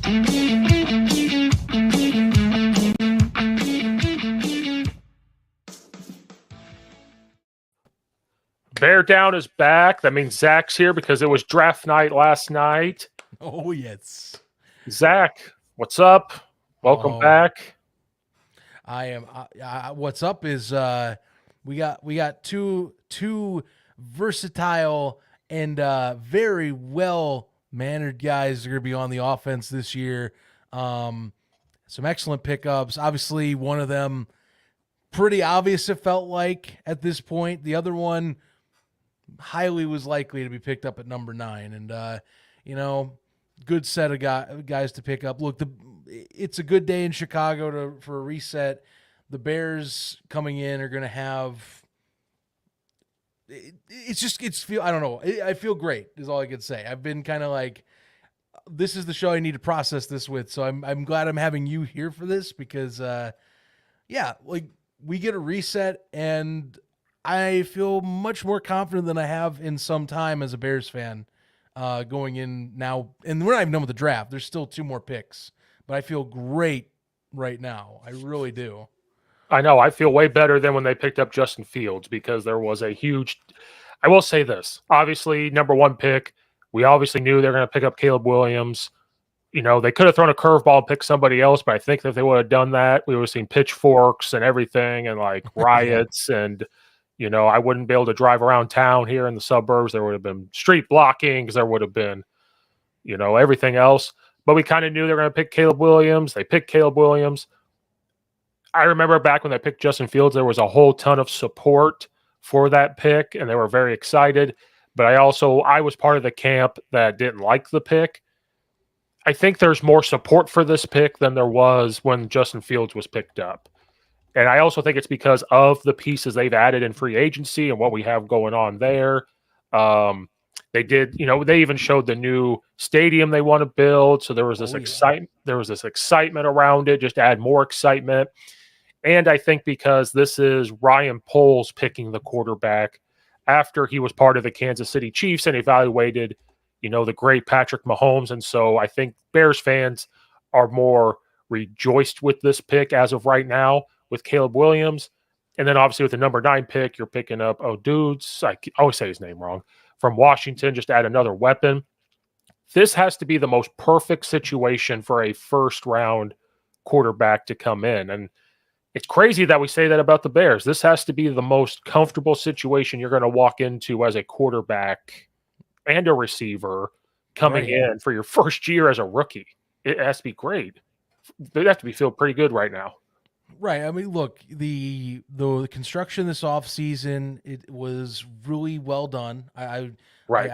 Bear Down is back. That means Zach's here because it was draft night last night. Oh, yes. Zach, what's up? Welcome back. I am. What's up is we got two versatile and very well mannered guys that are going to be on the offense this year. Some excellent pickups. Obviously, one of them pretty obvious. It felt like at this point. The other one highly was likely to be picked up at number 9, and good set of guys to pick up. Look, it's a good day in Chicago for a reset. The Bears coming in are going to have. I don't know. I feel great is all I can say. I've been kind of like, this is the show I need to process this with. So I'm glad I'm having you here for this because, we get a reset and I feel much more confident than I have in some time as a Bears fan going in now. And we're not even done with the draft. There's still 2 more picks, but I feel great right now. I really do. I know. I feel way better than when they picked up Justin Fields because there was a huge – I will say this. Obviously, number 1 pick, we obviously knew they were going to pick up Caleb Williams. They could have thrown a curveball and picked somebody else, but I think that if they would have done that, we would have seen pitchforks and everything and, riots and – I wouldn't be able to drive around town here in the suburbs. There would have been street blockings. There would have been, everything else. But we kind of knew they were going to pick Caleb Williams. They picked Caleb Williams. I remember back when they picked Justin Fields, there was a whole ton of support for that pick, and they were very excited. But I was part of the camp that didn't like the pick. I think there's more support for this pick than there was when Justin Fields was picked up. And I also think it's because of the pieces they've added in free agency and what we have going on there. They did, they even showed the new stadium they want to build. So there was this excitement. There was this excitement around it, just to add more excitement. And I think because this is Ryan Poles picking the quarterback after he was part of the Kansas City Chiefs and evaluated, the great Patrick Mahomes. And so I think Bears fans are more rejoiced with this pick as of right now, with Caleb Williams. And then obviously with the number 9 pick, you're picking up Odunze. I always say his name wrong. From Washington, just to add another weapon. This has to be the most perfect situation for a first-round quarterback to come in. And it's crazy that we say that about the Bears. This has to be the most comfortable situation you're going to walk into as a quarterback and a receiver coming in for your first year as a rookie. It has to be great. They have to feel pretty good right now. Right. I mean, look, the construction this offseason, it was really well done. I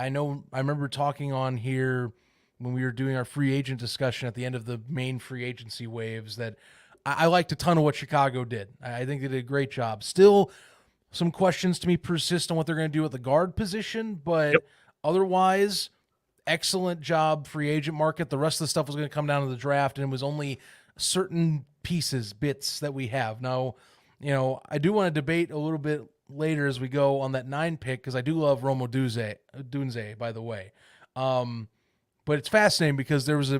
know I remember talking on here when we were doing our free agent discussion at the end of the main free agency waves that I liked a ton of what Chicago did. I think they did a great job. Still, some questions to me persist on what they're going to do at the guard position, but otherwise, excellent job free agent market. The rest of the stuff was going to come down to the draft, and it was only certain bits that we have. Now, I do want to debate a little bit later as we go on that 9 pick because I do love Rome Odunze, by the way. But it's fascinating because there's a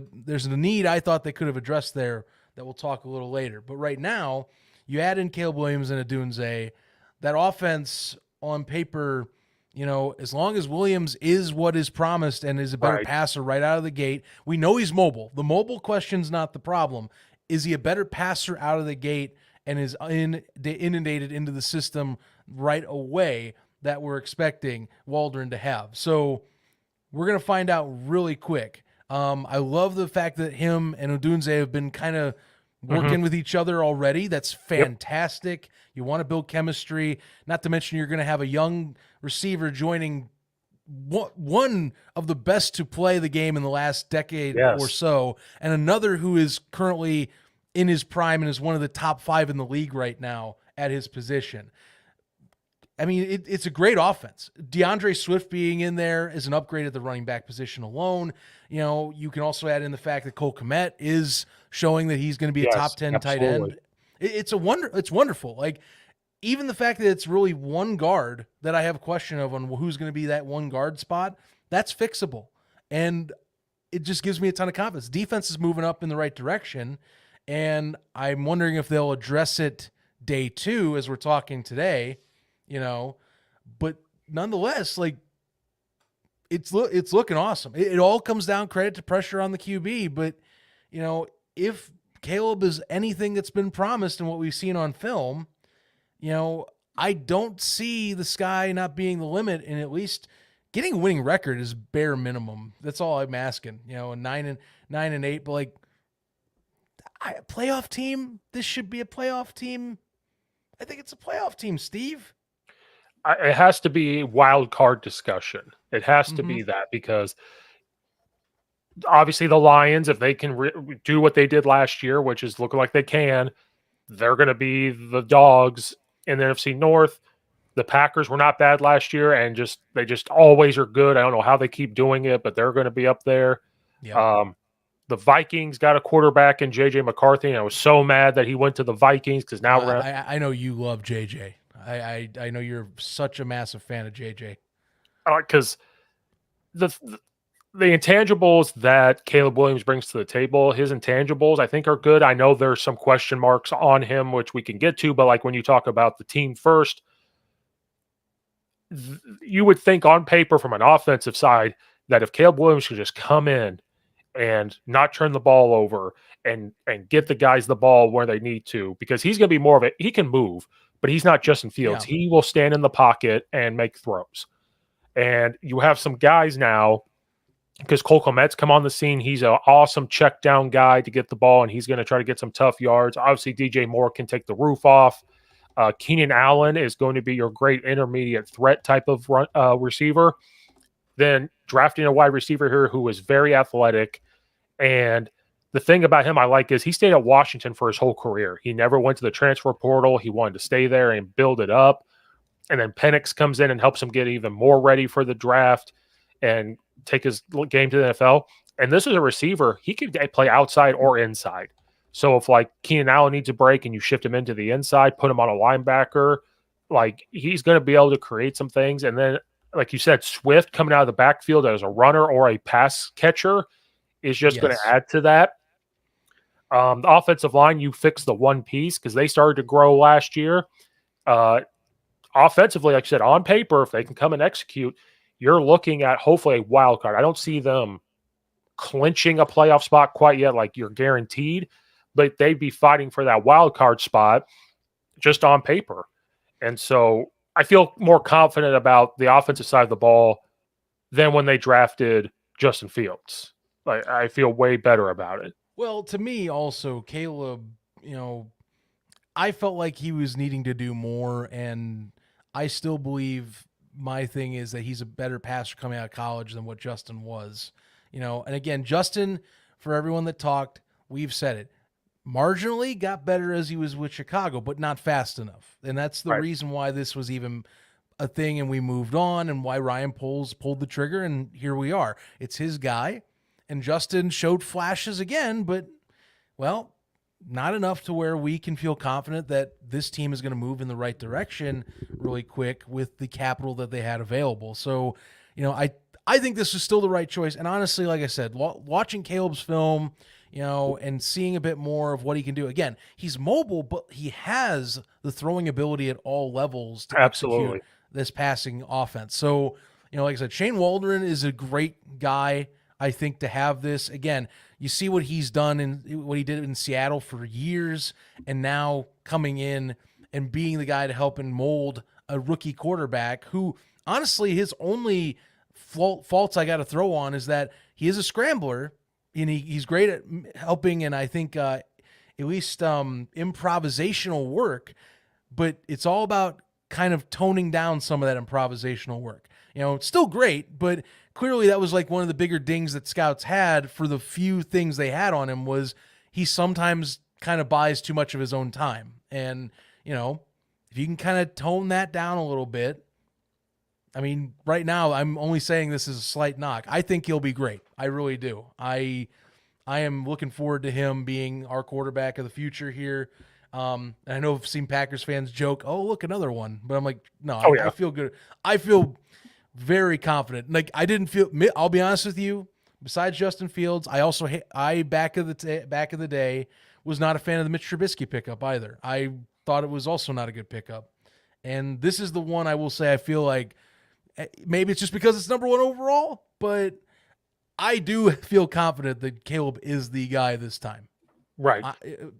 need I thought they could have addressed there that we'll talk a little later. But right now, you add in Caleb Williams and Odunze, that offense on paper, as long as Williams is what is promised and is a better passer right out of the gate, we know he's mobile. The mobile question's not the problem. Is he a better passer out of the gate and is inundated into the system right away that we're expecting Waldron to have? So we're going to find out really quick. I love the fact that him and Odunze have been kind of working with each other already. That's fantastic. You want to build chemistry, not to mention you're going to have a young receiver joining one of the best to play the game in the last decade or so, and another who is currently in his prime and is one of the top 5 in the league right now at his position. I mean, it's a great offense. DeAndre Swift being in there is an upgrade at the running back position alone. You can also add in the fact that Cole Kmet is showing that he's going to be a top 10 tight end. It's wonderful. Like, even the fact that it's really one guard that I have a question of on who's going to be that one guard spot, that's fixable. And it just gives me a ton of confidence. Defense is moving up in the right direction, and I'm wondering if they'll address it day 2 as we're talking today, but nonetheless, like it's looking awesome. It all comes down credit to pressure on the QB, but if Caleb is anything that's been promised and what we've seen on film, I don't see the sky not being the limit, and at least getting a winning record is bare minimum. That's all I'm asking. 9-8, but like a playoff team. This should be a playoff team. I think it's a playoff team, Steve. It has to be wild card discussion. It has to be that, because obviously the Lions, if they can do what they did last year, which is looking like they can, they're going to be the dogs in the NFC North. The Packers were not bad last year, and they just always are good. I don't know how they keep doing it, but they're going to be up there. Yep. The Vikings got a quarterback in J.J. McCarthy, and I was so mad that he went to the Vikings, because now I know you love J.J. I know you're such a massive fan of J.J. Because the intangibles that Caleb Williams brings to the table, his intangibles, I think are good. I know there's some question marks on him, which we can get to, but like when you talk about the team first, you would think on paper from an offensive side that if Caleb Williams could just come in and not turn the ball over and get the guys the ball where they need to, because he's going to be more of he can move, but he's not Justin Fields. Yeah. He will stand in the pocket and make throws. And you have some guys now, because Cole Kmet's come on the scene. He's an awesome check down guy to get the ball, and he's going to try to get some tough yards. Obviously, DJ Moore can take the roof off. Keenan Allen is going to be your great intermediate threat type of receiver. Then drafting a wide receiver here who is very athletic. And the thing about him I like is he stayed at Washington for his whole career. He never went to the transfer portal. He wanted to stay there and build it up. And then Penix comes in and helps him get even more ready for the draft and take his game to the NFL. And this is a receiver. He could play outside or inside. So if like Keenan Allen needs a break and you shift him into the inside, put him on a linebacker, like he's going to be able to create some things. And then, like you said, Swift coming out of the backfield as a runner or a pass catcher is just going to add to that. The offensive line, you fix the one piece because they started to grow last year. Offensively, like I said, on paper, if they can come and execute, you're looking at hopefully a wild card. I don't see them clinching a playoff spot quite yet, like you're guaranteed, but they'd be fighting for that wild card spot just on paper. And so I feel more confident about the offensive side of the ball than when they drafted Justin Fields. Like, I feel way better about it. Well, to me also, Caleb, I felt like he was needing to do more, and I still believe my thing is that he's a better passer coming out of college than what Justin was. And again, Justin, for everyone that talked, we've said it, marginally got better as he was with Chicago, but not fast enough. And that's the reason why this was even a thing and we moved on, and why Ryan Poles pulled the trigger, and here we are. It's his guy. And Justin showed flashes again, but, well, not enough to where we can feel confident that this team is going to move in the right direction really quick with the capital that they had available. So, I think this is still the right choice. And honestly, like I said, watching Caleb's film, and seeing a bit more of what he can do. Again, he's mobile, but he has the throwing ability at all levels to execute this passing offense. So, like I said, Shane Waldron is a great guy, I think, to have this. Again, you see what he's done and what he did in Seattle for years, and now coming in and being the guy to help and mold a rookie quarterback who, honestly, his only faults I got to throw on is that he is a scrambler, and he's great at helping, and I think at least improvisational work, but it's all about kind of toning down some of that improvisational work. It's still great, but clearly that was like one of the bigger dings that scouts had for the few things they had on him was he sometimes kind of buys too much of his own time. And, if you can kind of tone that down a little bit, I mean, right now I'm only saying this is a slight knock. I think he'll be great. I really do. I am looking forward to him being our quarterback of the future here. And I know I've seen Packers fans joke, "Oh, look, another one." But I'm like, no, I feel good. I feel very confident. Like, I didn't feel, I'll be honest with you, besides Justin Fields, I also back of the day was not a fan of the Mitch Trubisky pickup either. I thought it was also not a good pickup. And this is the one I will say I feel like maybe it's just because it's number 1 overall, but I do feel confident that Caleb is the guy this time. Right.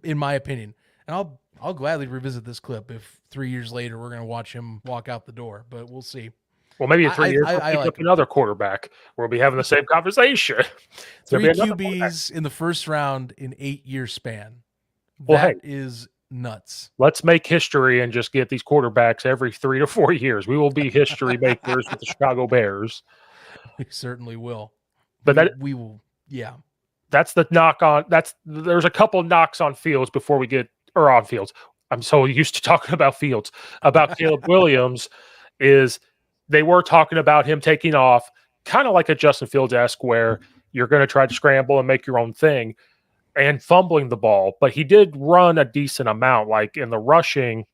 In my opinion. And I'll gladly revisit this clip if 3 years later we're going to watch him walk out the door, but we'll see. Well, maybe in 3 years we'll pick up another quarterback. We'll be having the same conversation. 3 QBs in the first round in 8-year span. That is nuts. Let's make history and just get these quarterbacks every 3 to 4 years. We will be history makers with the Chicago Bears. We certainly will. But we will. Yeah. That's the knock on. There's a couple knocks on Fields before we get on Fields. I'm so used to talking about Fields. About Caleb Williams is they were talking about him taking off, kind of like a Justin Fields-esque, where you're going to try to scramble and make your own thing, and fumbling the ball. But he did run a decent amount. Like in the rushing,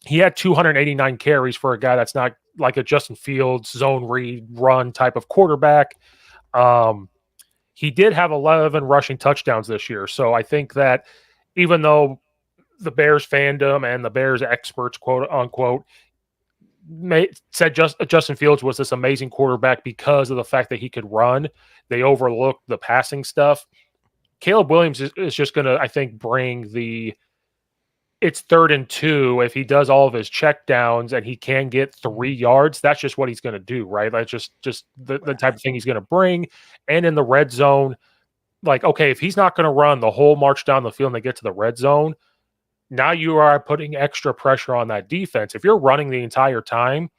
he had 289 carries for a guy that's not like a Justin Fields zone read run type of quarterback. He did have 11 rushing touchdowns this year. So I think that even though the Bears fandom and the Bears experts, quote unquote, said Justin Fields was this amazing quarterback because of the fact that he could run, they overlooked the passing stuff. Caleb Williams is just going to, I think, bring it's 3rd and 2. If he does all of his check downs and he can get 3 yards, that's just what he's going to do, right? That's just the type of thing he's going to bring. And in the red zone, like, okay, if he's not going to run the whole march down the field and they get to the red zone, now you are putting extra pressure on that defense. If you're running the entire time,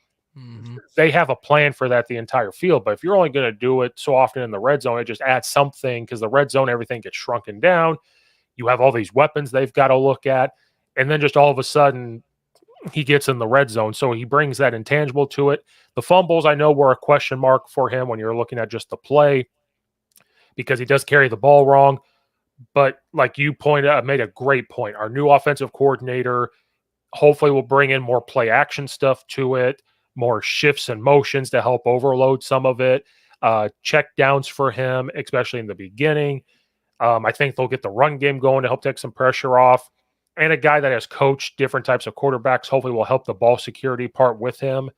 they have a plan for that the entire field. But if you're only going to do it so often in the red zone, it just adds something, because the red zone, everything gets shrunken down. You have all these weapons they've got to look at. And then just all of a sudden, he gets in the red zone. So he brings that intangible to it. The fumbles, I know, were a question mark for him when you're looking at just the play, because he does carry the ball wrong. But like you pointed out, made a great point. Our new offensive coordinator hopefully will bring in more play action stuff to it, more shifts and motions to help overload some of it, check downs for him, especially in the beginning. I think they'll get the run game going to help take some pressure off. And a guy that has coached different types of quarterbacks hopefully will help the ball security part with him.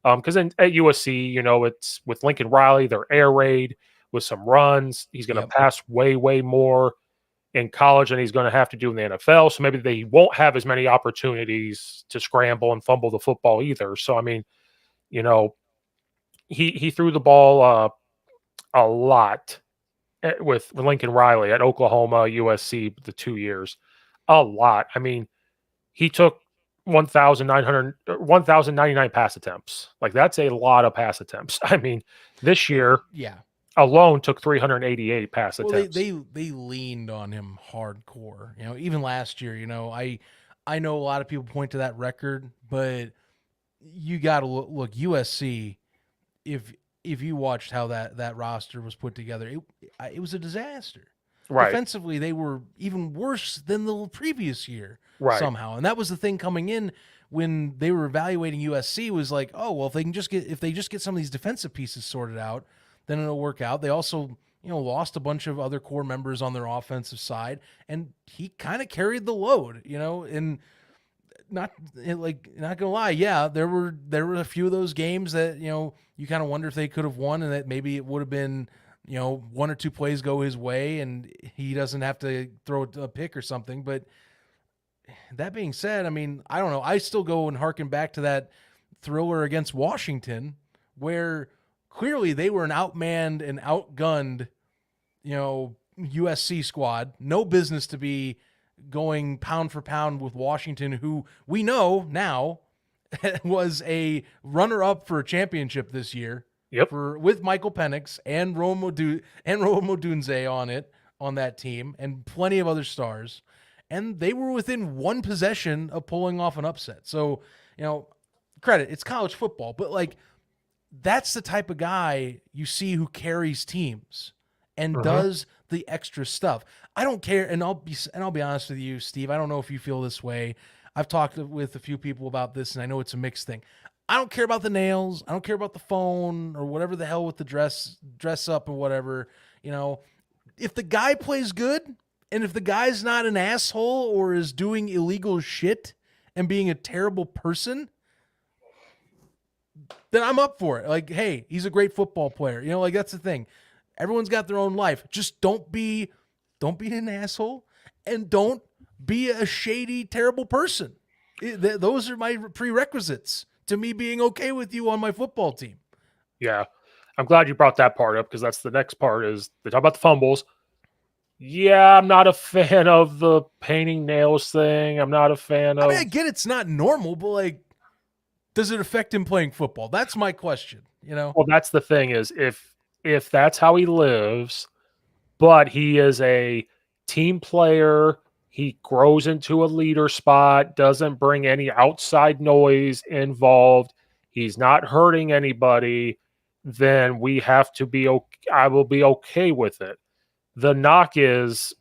Because at USC, it's with Lincoln Riley, they're air raid with some runs. He's going to pass way, way more in college than he's going to have to do in the NFL. So maybe they won't have as many opportunities to scramble and fumble the football either. So, I mean, he threw the ball a lot with Lincoln Riley at Oklahoma, USC, the 2 years. A lot. I mean, he took 1,099 pass attempts. Like, that's a lot of pass attempts. I mean, this year alone took 388 pass attempts. They leaned on him hardcore. Even last year, I know a lot of people point to that record, but you got to look USC. If you watched how that roster was put together, it was a disaster. Right. Defensively, they were even worse than the previous year somehow. And that was the thing coming in when they were evaluating USC, was like, oh, well, if they just get some of these defensive pieces sorted out, then it'll work out. They also, lost a bunch of other core members on their offensive side, and he kind of carried the load, and not gonna lie. Yeah, there were a few of those games that, you kind of wonder if they could have won, and that maybe it would have been, 1 or 2 plays go his way and he doesn't have to throw a pick or something. But that being said, I mean, I don't know. I still go and harken back to that thriller against Washington, where clearly they were an outmanned and outgunned, USC squad. No business to be going pound for pound with Washington, who we know now was a runner-up for a championship this year. Yep. With Michael Penix and Rome Odunze on that team, and plenty of other stars. And they were within 1 possession of pulling off an upset. So, credit, it's college football, but like, that's the type of guy you see who carries teams and does the extra stuff. I don't care, and I'll be honest with you, Steve. I don't know if you feel this way. I've talked with a few people about this, and I know it's a mixed thing. I don't care about the nails. I don't care about the phone or whatever the hell with the dress up and whatever. You know, if the guy plays good and if the guy's not an asshole or is doing illegal shit and being a terrible person, then I'm up for it. Like, hey, he's a great football player. You know, like that's the thing. Everyone's got their own life. Just don't be an asshole and don't be a shady, terrible person. Those are my prerequisites to me being okay with you on my football team. Yeah. I'm glad you brought that part up because that's the next part is they talk about the fumbles. Yeah, I'm not a fan of the painting nails thing. I'm not a fan of. I mean, I get it's not normal, but like, does it affect him playing football? That's my question. You know. Well, that's the thing is if that's how he lives, but he is a team player, he grows into a leader spot, doesn't bring any outside noise involved, he's not hurting anybody, then we have to be okay. I will be okay with it. The knock is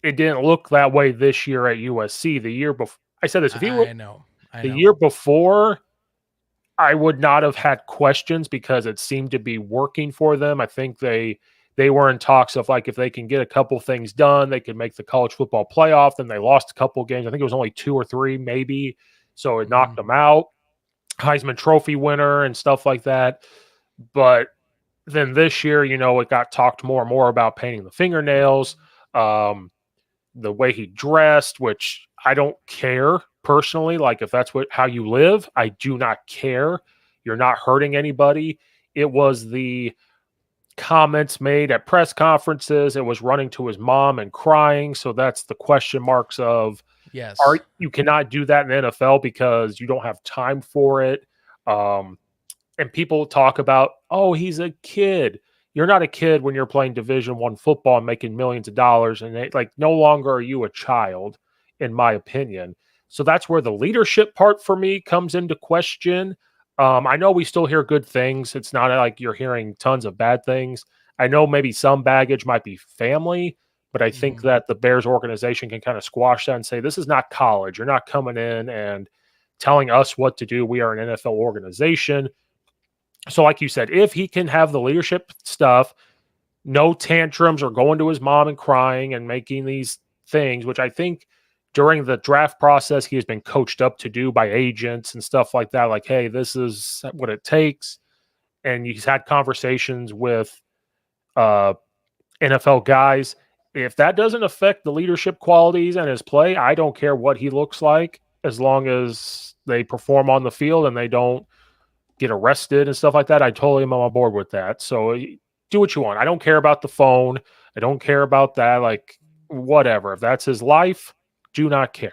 it didn't look that way this year at USC. The year before, I said this. If he I know. the year before, I would not have had questions because it seemed to be working for them. I think they were in talks of like if they can get a couple things done, they could make the college football playoff. Then they lost a couple games. I think it was only 2 or 3 maybe. So it knocked them out. Heisman Trophy winner and stuff like that. But then this year, you know, it got talked more and more about painting the fingernails, the way he dressed, which I don't care personally. Like if that's how you live, I do not care. You're not hurting anybody. It was the comments made at press conferences. It was running to his mom and crying. So that's the question marks of, yes, you cannot do that in the NFL because you don't have time for it. And people talk about, oh, he's a kid. You're not a kid when you're playing Division I football and making millions of dollars. And no longer are you a child, in my opinion. So that's where the leadership part for me comes into question. I know we still hear good things. It's not like you're hearing tons of bad things. I know maybe some baggage might be family, but I think that the Bears organization can kind of squash that and say, this is not college. You're not coming in and telling us what to do. We are an NFL organization. So like you said, if he can have the leadership stuff, no tantrums or going to his mom and crying and making these things, which I think during the draft process, he has been coached up to do by agents and stuff like that. Like, hey, this is what it takes. And he's had conversations with NFL guys. If that doesn't affect the leadership qualities and his play, I don't care what he looks like as long as they perform on the field and they don't get arrested and stuff like that. I totally am on board with that. So do what you want. I don't care about the phone. I don't care about that. Like, whatever. If that's his life, do not care.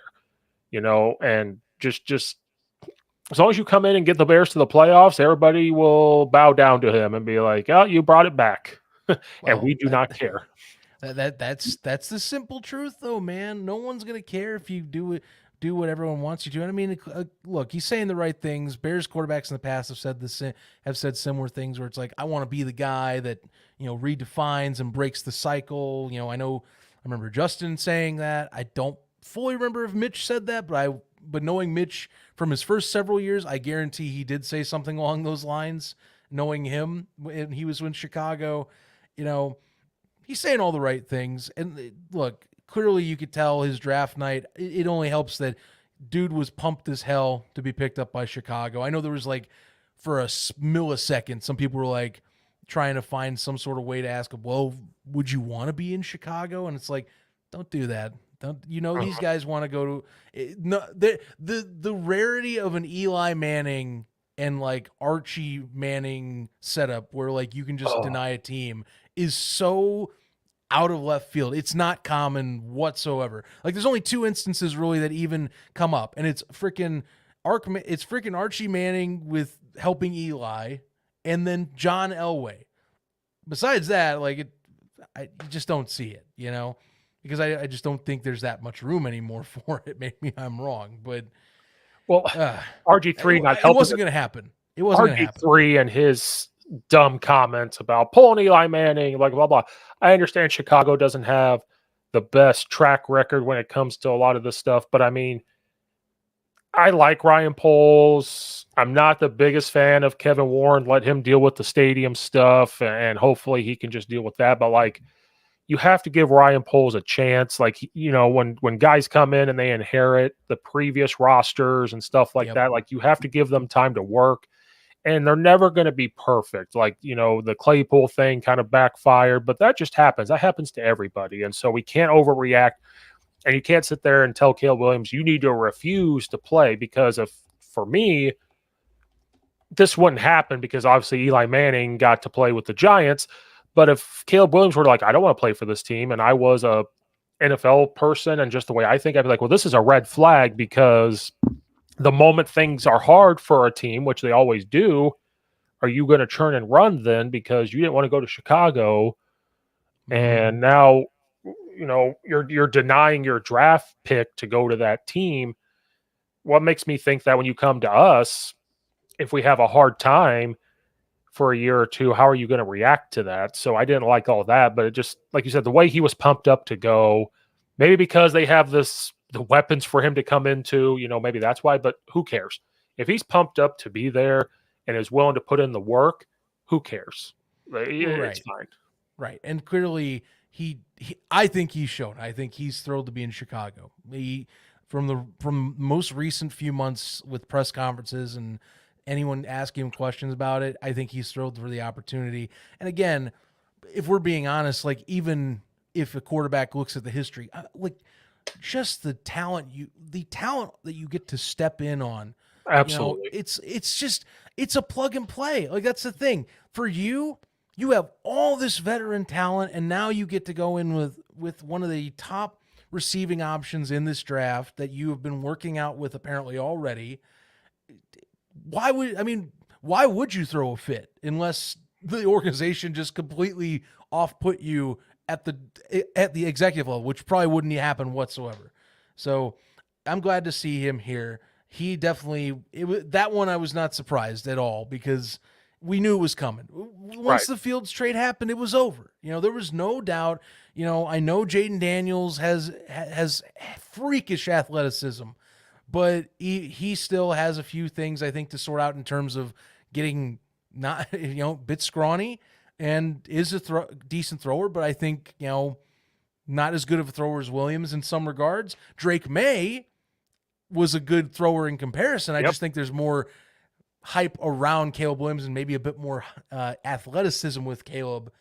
You know, and just as long as you come in and get the Bears to the playoffs, everybody will bow down to him and be like, oh, you brought it back. And we do not care. That's the simple truth, though, man. No one's gonna care if you do what everyone wants you to. And I mean, look, he's saying the right things. Bears quarterbacks in the past have said similar things where it's like, I want to be the guy that, you know, redefines and breaks the cycle. You know, I remember Justin saying that. I don't fully remember if Mitch said that, but knowing Mitch from his first several years, I guarantee he did say something along those lines. Knowing him when he was in Chicago, you know, he's saying all the right things. And look, clearly you could tell his draft night, it only helps that dude was pumped as hell to be picked up by Chicago. I know there was like, for a millisecond, some people were like trying to find some sort of way to ask him, well, would you want to be in Chicago? And it's like, don't do that. Don't, you know, these guys want to go to the rarity of an Eli Manning and like Archie Manning setup where like you can just deny a team is so out of left field. It's not common whatsoever. Like there's only 2 instances really that even come up, and it's freaking Archie Manning with helping Eli, and then John Elway. Besides that, like you just don't see it, you know, because I just don't think there's that much room anymore for it. Maybe I'm wrong, but RG3 not helping. It wasn't going to happen. It wasn't going to happen. RG3 and his dumb comments about pulling Eli Manning, like blah blah. I understand Chicago doesn't have the best track record when it comes to a lot of this stuff, but I mean, I like Ryan Poles. I'm not the biggest fan of Kevin Warren. Let him deal with the stadium stuff, and hopefully he can just deal with that. But like, you have to give Ryan Poles a chance. Like, when guys come in and they inherit the previous rosters and stuff like Yep. that, like you have to give them time to work. And they're never going to be perfect. Like, the Claypool thing kind of backfired, but that just happens. That happens to everybody. And so we can't overreact. And you can't sit there and tell Caleb Williams you need to refuse to play because for me, this wouldn't happen because obviously Eli Manning got to play with the Giants. But if Caleb Williams were like, I don't want to play for this team, and I was a NFL person and just the way I think, I'd be like, well, this is a red flag because the moment things are hard for a team, which they always do, are you going to turn and run then because you didn't want to go to Chicago and now you're denying your draft pick to go to that team? What makes me think that when you come to us, if we have a hard time for a year or two, how are you going to react to that? So I didn't like all that, but it just, like you said, the way he was pumped up to go, maybe because they have the weapons for him to come into, maybe that's why, but who cares? If he's pumped up to be there and is willing to put in the work, who cares? It's fine. Right. And clearly I think he's shown. I think he's thrilled to be in Chicago. From most recent few months with press conferences and anyone asking him questions about it, I think he's thrilled for the opportunity. And again, if we're being honest, like even if a quarterback looks at the history, like just the talent that you get to step in on. Absolutely. It's a plug and play. Like that's the thing. For you have all this veteran talent, and now you get to go in with one of the top receiving options in this draft that you have been working out with apparently already. Why would you throw a fit unless the organization just completely off-put you at the executive level, which probably wouldn't happen whatsoever. So I'm glad to see him here. He definitely that one I was not surprised at all because we knew it was coming. Once the Fields trade happened, it was over. There was no doubt. I know Jaden Daniels has freakish athleticism, but he still has a few things I think to sort out in terms of getting not a bit scrawny and is a decent thrower, but I think not as good of a thrower as Williams in some regards. Drake May was a good thrower in comparison. I just think there's more hype around Caleb Williams and maybe a bit more athleticism with Caleb,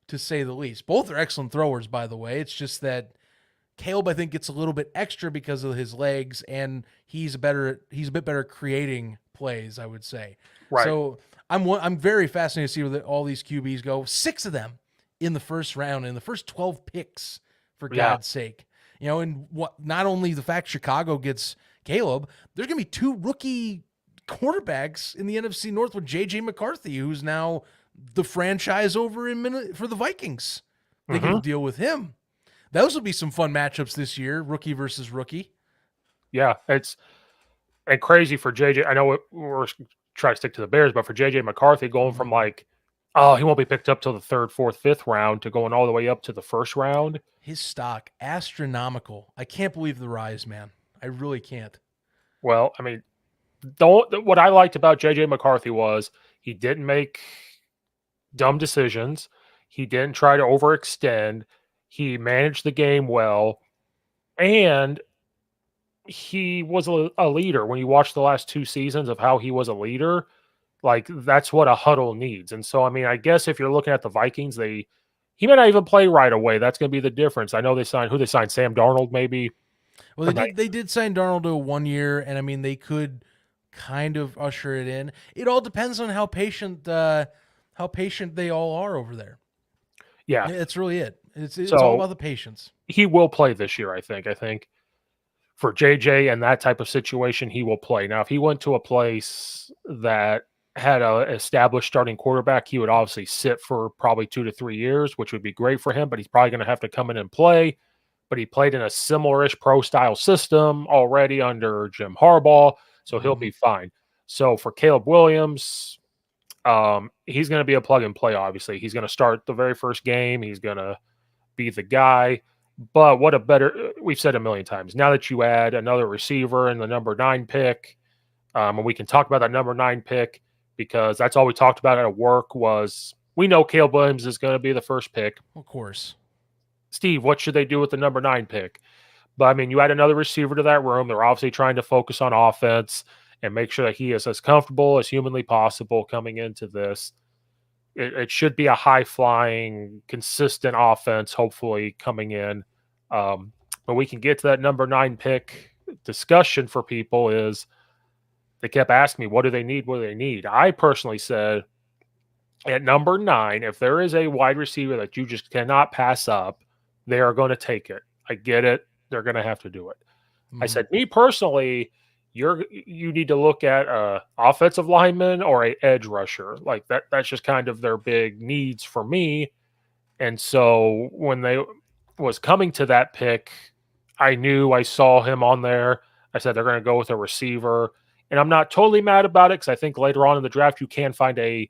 to say the least. Both are excellent throwers, by the way. It's just that Caleb, I think, gets a little bit extra because of his legs, and he's a bit better at creating plays, I would say. Right. So I'm very fascinated to see where all these QBs go. 6 of them in the first round, in the first 12 picks, for God's sake. And not only the fact Chicago gets Caleb, there's going to be 2 rookie quarterbacks in the NFC North with J.J. McCarthy, who's now the franchise over for the Vikings. They can deal with him. Those will be some fun matchups this year, rookie versus rookie. Yeah, it's crazy for JJ. I know we're trying to stick to the Bears, but for JJ McCarthy going from like, oh, he won't be picked up till the 3rd, 4th, 5th round to going all the way up to the 1st round. His stock, astronomical. I can't believe the rise, man. I really can't. Well, I mean, what I liked about JJ McCarthy was he didn't make dumb decisions. He didn't try to overextend. He managed the game well, and he was a leader. When you watch the last 2 seasons of how he was a leader, like that's what a huddle needs. And so, I mean, I guess if you're looking at the Vikings, he may not even play right away. That's going to be the difference. I know they signed Sam Darnold, maybe. Well, they did sign Darnold to a 1 year, and I mean they could kind of usher it in. It all depends on how patient they all are over there. Yeah, that's really it. It's all about the patience. He will play this year, I think. I think for JJ and that type of situation, he will play. Now, if he went to a place that had an established starting quarterback, he would obviously sit for probably 2 to 3 years, which would be great for him, but he's probably going to have to come in and play. But he played in a similar-ish pro-style system already under Jim Harbaugh, so he'll be fine. So for Caleb Williams, he's going to be a plug and play, obviously. He's going to start the very first game. He's going to be the guy. But what a better, we've said a million times, now that you add another receiver and the number 9 pick, and we can talk about that number 9 pick because that's all we talked about at work was we know Caleb Williams is going to be the first pick. Of course. Steve, what should they do with the number 9 pick? But I mean, you add another receiver to that room. They're obviously trying to focus on offense and make sure that he is as comfortable as humanly possible coming into this. It should be a high flying, consistent offense, hopefully coming in. But we can get to that number 9 pick discussion for people is they kept asking me, what do they need? What do they need? I personally said at number 9, if there is a wide receiver that you just cannot pass up, they are going to take it. I get it. They're going to have to do it. I said, me personally, you need to look at a offensive lineman or a edge rusher. Like that's just kind of their big needs for me. And so when they was coming to that pick, I saw him on there. I said they're going to go with a receiver. And I'm not totally mad about it because I think later on in the draft you can find a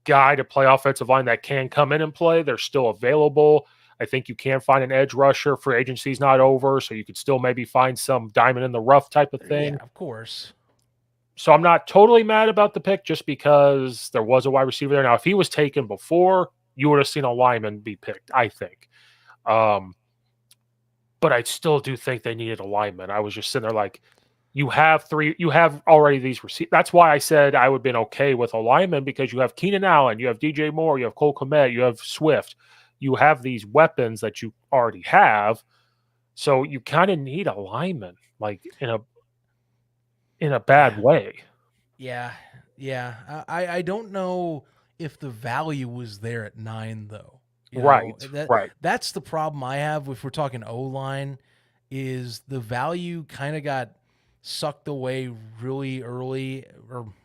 guy to play offensive line that can come in and play. They're still available. I think you can find an edge rusher. Free agency's not over, so you could still maybe find some diamond in the rough type of thing. Yeah, of course. So I'm not totally mad about the pick just because there was a wide receiver there. Now, if he was taken before, you would have seen a lineman be picked, I think. But I still do think they needed a lineman. I was just sitting there like, you have already these receivers. That's why I said I would have been okay with a lineman because you have Keenan Allen, you have DJ Moore, you have Cole Kmet, you have Swift. You have these weapons that you already have. So you kind of need a lineman, like in a bad way. Yeah. Yeah. I don't know if the value was there at 9 though. Right. That's the problem I have if we're talking O-line is the value kind of got sucked away really early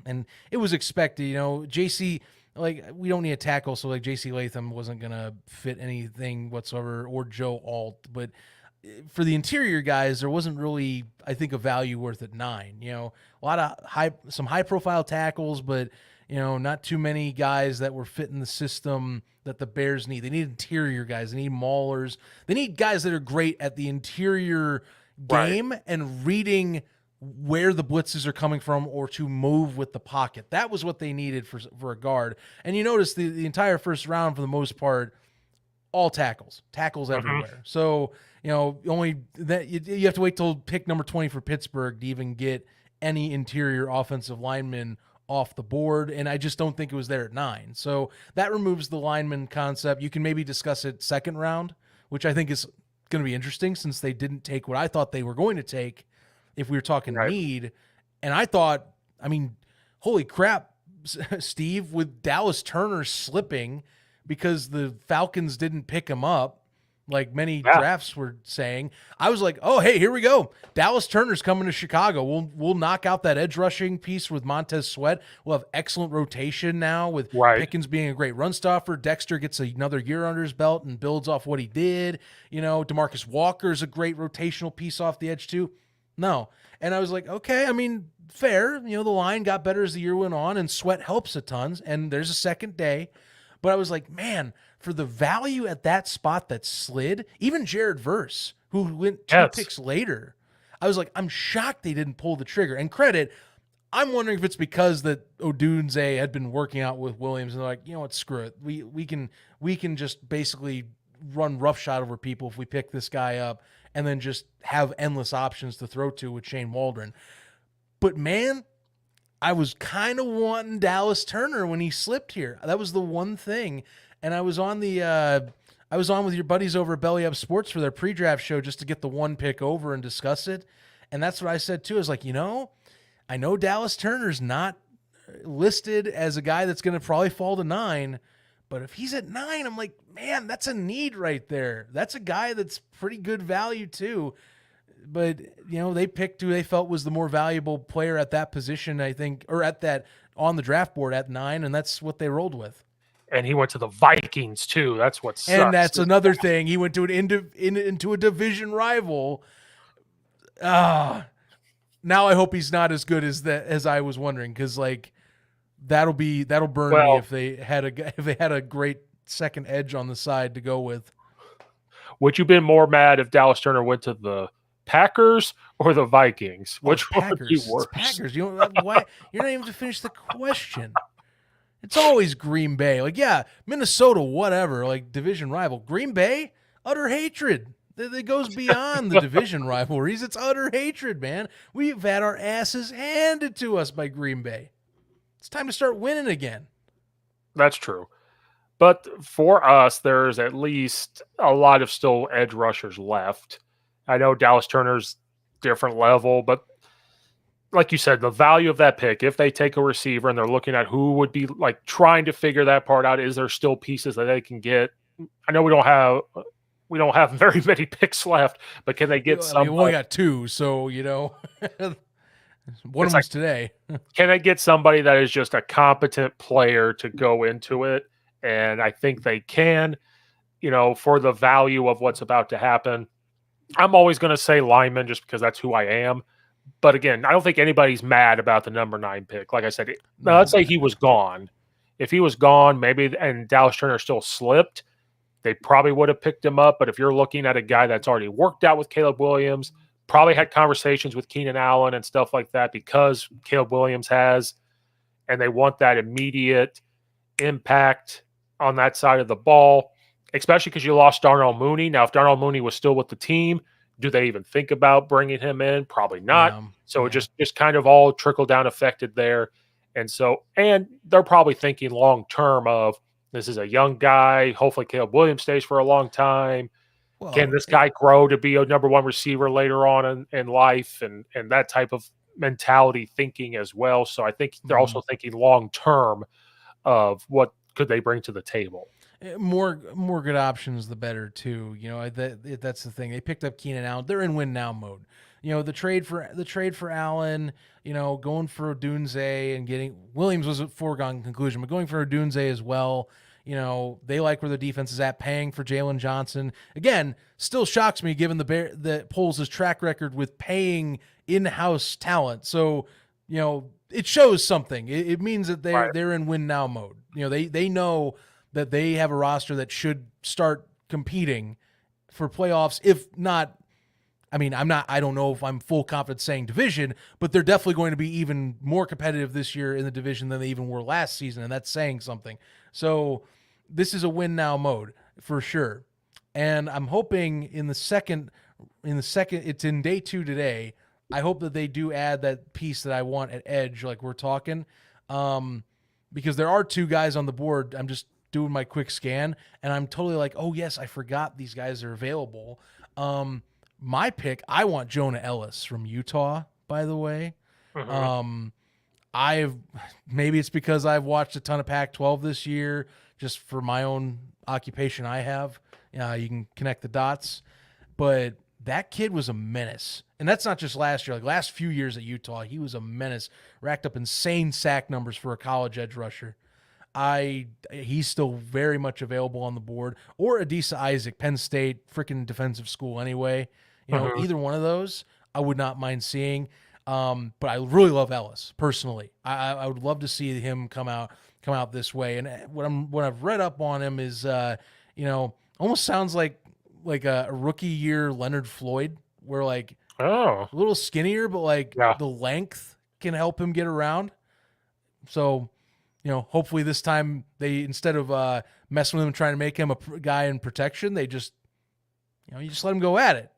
and it was expected, JC, like we don't need a tackle. So like JC Latham wasn't going to fit anything whatsoever or Joe Alt, but for the interior guys, there wasn't really, I think, a value worth at 9, a lot of some high profile tackles, but not too many guys that were fitting the system that the Bears need. They need interior guys. They need maulers. They need guys that are great at the interior game and reading where the blitzes are coming from or to move with the pocket. That was what they needed for a guard. And you notice the entire first round, for the most part, all tackles everywhere. So, only that you have to wait till pick number 20 for Pittsburgh to even get any interior offensive lineman off the board. And I just don't think it was there at 9. So that removes the lineman concept. You can maybe discuss it second round, which I think is going to be interesting since they didn't take what I thought they were going to take if we were talking need. And I thought, holy crap, Steve, with Dallas Turner slipping because the Falcons didn't pick him up, like many drafts were saying, I was like, oh, hey, here we go. Dallas Turner's coming to Chicago. We'll knock out that edge rushing piece with Montez Sweat. We'll have excellent rotation now with Pickens being a great run stopper. Dexter gets another year under his belt and builds off what he did. DeMarcus Walker's a great rotational piece off the edge too. No. And I was like, okay, fair. The line got better as the year went on and Sweat helps a ton. And there's a second day. But I was like, man, for the value at that spot that slid, even Jared Verse, who went 2 picks later, I was like, I'm shocked they didn't pull the trigger. And credit, I'm wondering if it's because that Odunze had been working out with Williams and they're like, you know what, screw it. We can just basically run roughshod over people if we pick this guy up and then just have endless options to throw to with Shane Waldron. But man, I was kind of wanting Dallas Turner when he slipped here. That was the one thing. And I was on with your buddies over at Belly Up Sports for their pre-draft show just to get the 1 pick over and discuss it. And that's what I said too. I was like, I know Dallas Turner's not listed as a guy that's going to probably fall to 9, but if he's at 9, I'm like, man, that's a need right there. That's a guy that's pretty good value too. But, they picked who they felt was the more valuable player at that position, I think, or at that on the draft board at 9, and that's what they rolled with. And he went to the Vikings too. That's what sucks. And that's another thing. He went to into a division rival. Now I hope he's not as good as I was wondering, because that'll burn me if they had a great second edge on the side to go with. Would you been more mad if Dallas Turner went to the Packers or the Vikings? Which one would be It's worse? Packers. You know why? You're not even to finish the question. It's always Green Bay. Like, yeah, Minnesota, whatever, like division rival. Green Bay, utter hatred. It goes beyond the division rivalries. It's utter hatred, man. We've had our asses handed to us by Green Bay. It's time to start winning again. That's true. But for us, there's at least a lot of still edge rushers left. I know Dallas Turner's different level, but like you said, the value of that pick, if they take a receiver and they're looking at who would be like trying to figure that part out, is there still pieces that they can get? I know we don't have very many picks left, but can they get some? We only got 2, so one of them's today. Can they get somebody that is just a competent player to go into it? And I think they can, for the value of what's about to happen. I'm always going to say lineman just because that's who I am. But again, I don't think anybody's mad about the number 9 pick. Like I said, let's say he was gone. If he was gone, maybe, and Dallas Turner still slipped, they probably would have picked him up. But if you're looking at a guy that's already worked out with Caleb Williams, probably had conversations with Keenan Allen and stuff like that because Caleb Williams has, and they want that immediate impact on that side of the ball, especially because you lost Darnell Mooney. Now, if Darnell Mooney was still with the team, do they even think about bringing him in? Probably not. So it just kind of all trickle down affected there. And they're probably thinking long term of this is a young guy. Hopefully Caleb Williams stays for a long time. Well, can this guy grow to be a number 1 receiver later on in life and that type of mentality thinking as well. So I think they're also thinking long term of what could they bring to the table. More good options, the better too. That's the thing. They picked up Keenan Allen. They're in win now mode. The trade for Allen. Going for Odunze and getting Williams was a foregone conclusion, but going for Odunze as well. They like where the defense is at. Paying for Jalen Johnson again still shocks me given the Poles' track record with paying in-house talent. So it shows something. It means that they're in win now mode. They know that they have a roster that should start competing for playoffs. If not, I don't know if I'm full confidence saying division, but they're definitely going to be even more competitive this year in the division than they even were last season. And that's saying something. So this is a win now mode for sure. And I'm hoping in the second, it's in day 2 today. I hope that they do add that piece that I want at edge, like we're talking, because there are 2 guys on the board. I'm just doing my quick scan, and I'm totally like, oh, yes, I forgot these guys are available. My pick, I want Jonah Ellis from Utah, by the way. Maybe it's because I've watched a ton of Pac-12 this year, just for my own occupation I have. You can connect the dots. But that kid was a menace. And that's not just last year. Like last few years at Utah, he was a menace. Racked up insane sack numbers for a college edge rusher. He's still very much available on the board. Or Adisa Isaac, Penn State, freaking defensive school anyway. Either one of those I would not mind seeing. But I really love Ellis personally. I would love to see him come out this way. And what I've read up on him is almost sounds like a rookie year Leonard Floyd, where a little skinnier, but the length can help him get around. So, hopefully this time they, instead of messing with him, trying to make him a guy in protection, they just, you just let him go at it.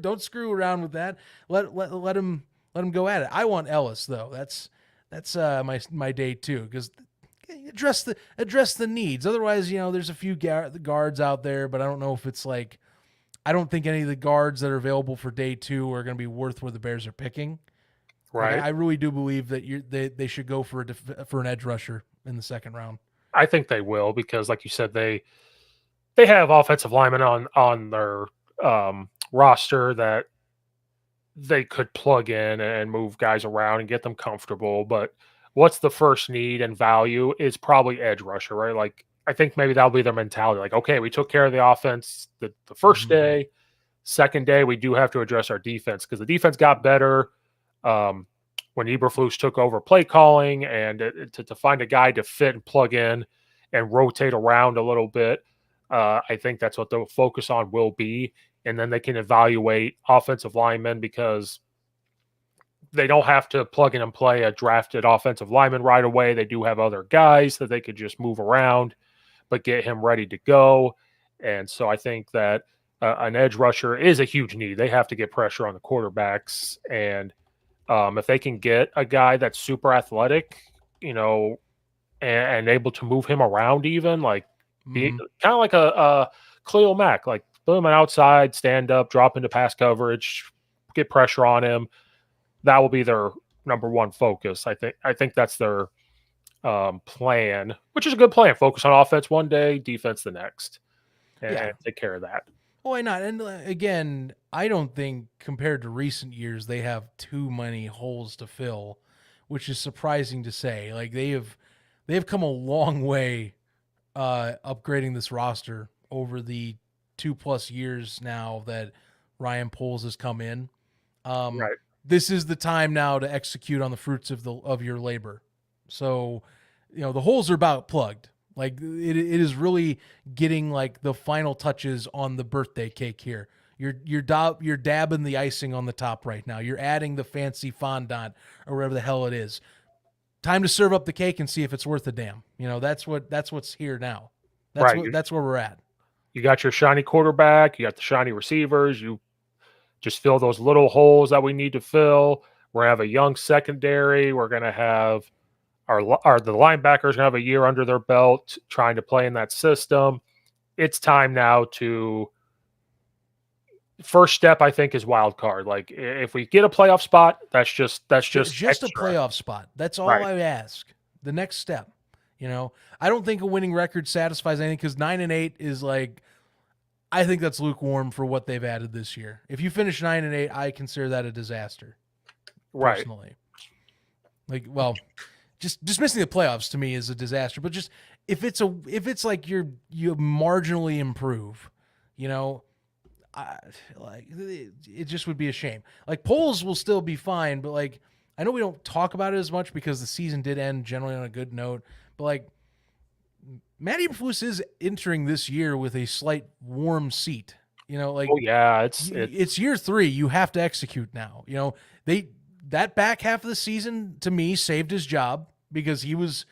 Don't screw around with that. Let him go at it. I want Ellis though. That's my day 2, because address the needs. Otherwise, there's a few guards out there, but I don't know if it's I don't think any of the guards that are available for day 2 are going to be worth where the Bears are picking. Right. I really do believe that they should go for an edge rusher in the second round. I think they will, because like you said, they have offensive linemen on their roster that they could plug in and move guys around and get them comfortable. But what's the first need and value is probably edge rusher, right? I think maybe that'll be their mentality. Okay, we took care of the offense the first day. Second day, we do have to address our defense, because the defense got better when Eberflus took over play calling, and to find a guy to fit and plug in and rotate around a little bit. I think that's what the focus on will be. And then they can evaluate offensive linemen because they don't have to plug in and play a drafted offensive lineman right away. They do have other guys that they could just move around, but get him ready to go. And so I think that an edge rusher is a huge need. They have to get pressure on the quarterbacks. And if they can get a guy that's super athletic, and able to move him around, even like be kind of like a Khalil Mack, like put him outside, stand up, drop into pass coverage, get pressure on him. That will be their number one focus. I think that's their plan, which is a good plan. Focus on offense one day, defense the next, and take care of that. Why not? And again, I don't think compared to recent years they have too many holes to fill, which is surprising to say. Like they've come a long way upgrading this roster over the 2+ years now that Ryan Poles has come in. Right. This is the time now to execute on the fruits of your labor. So, the holes are about plugged. Like it is really getting like the final touches on the birthday cake here. You're dabbing the icing on the top right now. You're adding the fancy fondant or whatever the hell it is. Time to serve up the cake and see if it's worth a damn. That's what's here now. That's where we're at. You got your shiny quarterback. You got the shiny receivers. You just fill those little holes that we need to fill. We're gonna have a young secondary. We're gonna have the linebackers gonna have a year under their belt trying to play in that system. It's time now to first step. I think is wild card. Like if we get a playoff spot, that's just extra. A playoff spot. That's all I ask. The next step. I don't think a winning record satisfies anything because 9-8 is like. I think that's lukewarm for what they've added this year. If you finish 9-8, I consider that a disaster. Right. Personally. Like, well, just missing the playoffs to me is a disaster. But just if it's like you marginally improve, it just would be a shame. Like Poles will still be fine, but like I know we don't talk about it as much because the season did end generally on a good note. But like Matt Eberflus is entering this year with a slight warm seat. It's year 3. You have to execute now. That back half of the season to me saved his job because he was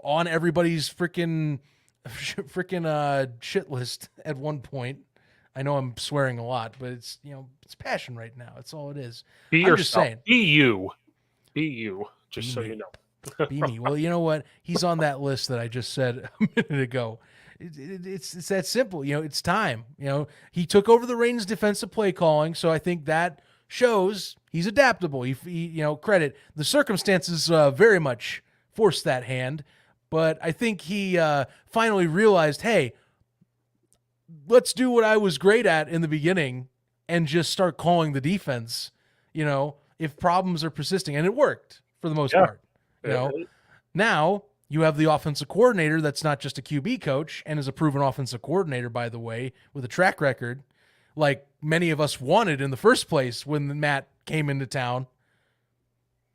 on everybody's freaking shit list at one point. I know I'm swearing a lot, but it's it's passion right now. That's all it is. I'm yourself. Just saying. Be you. Just so you know. Be me. Well, you know what? He's on that list that I just said a minute ago. It's that simple. It's time. He took over the Ravens' defensive play calling, so I think that shows he's adaptable. He credit. The circumstances very much forced that hand, but I think he finally realized, hey, let's do what I was great at in the beginning and just start calling the defense, if problems are persisting. And it worked for the most part. Now you have the offensive coordinator that's not just a QB coach and is a proven offensive coordinator, by the way, with a track record like many of us wanted in the first place when Matt came into town.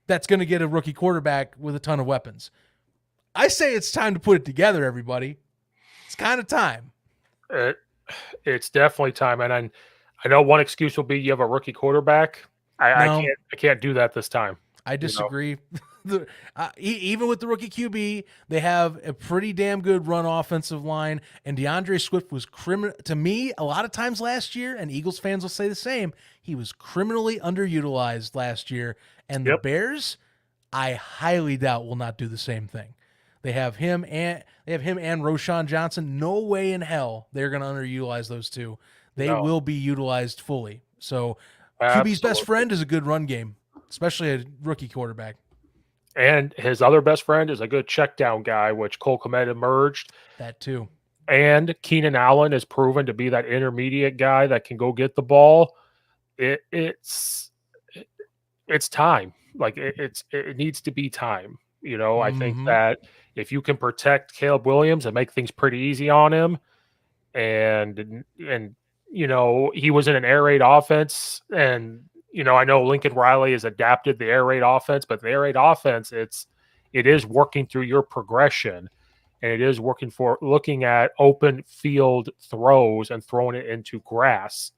That's going to get a rookie quarterback with a ton of weapons. I say it's time to put it together, everybody. It's kind of time. It's definitely time. And I know one excuse will be you have a rookie quarterback. I can't do that this time. I disagree. Even with the rookie QB, they have a pretty damn good run offensive line. And DeAndre Swift was to me a lot of times last year, and Eagles fans will say the same. He was criminally underutilized last year. And the Bears, I highly doubt will not do the same thing. They have him and Roshan Johnson. No way in hell they're going to underutilize those two. They will be utilized fully. So QB's best friend is a good run game, especially a rookie quarterback. And his other best friend is a good check down guy, which Cole Kmet emerged. That too. And Keenan Allen is proven to be that intermediate guy that can go get the ball. It's time. Like it needs to be time. I think that if you can protect Caleb Williams and make things pretty easy on him, and he was in an air raid offense, and I know Lincoln Riley has adapted the air raid offense, but the air raid offense, it is working through your progression. and it is looking at open field throws and throwing it into grass.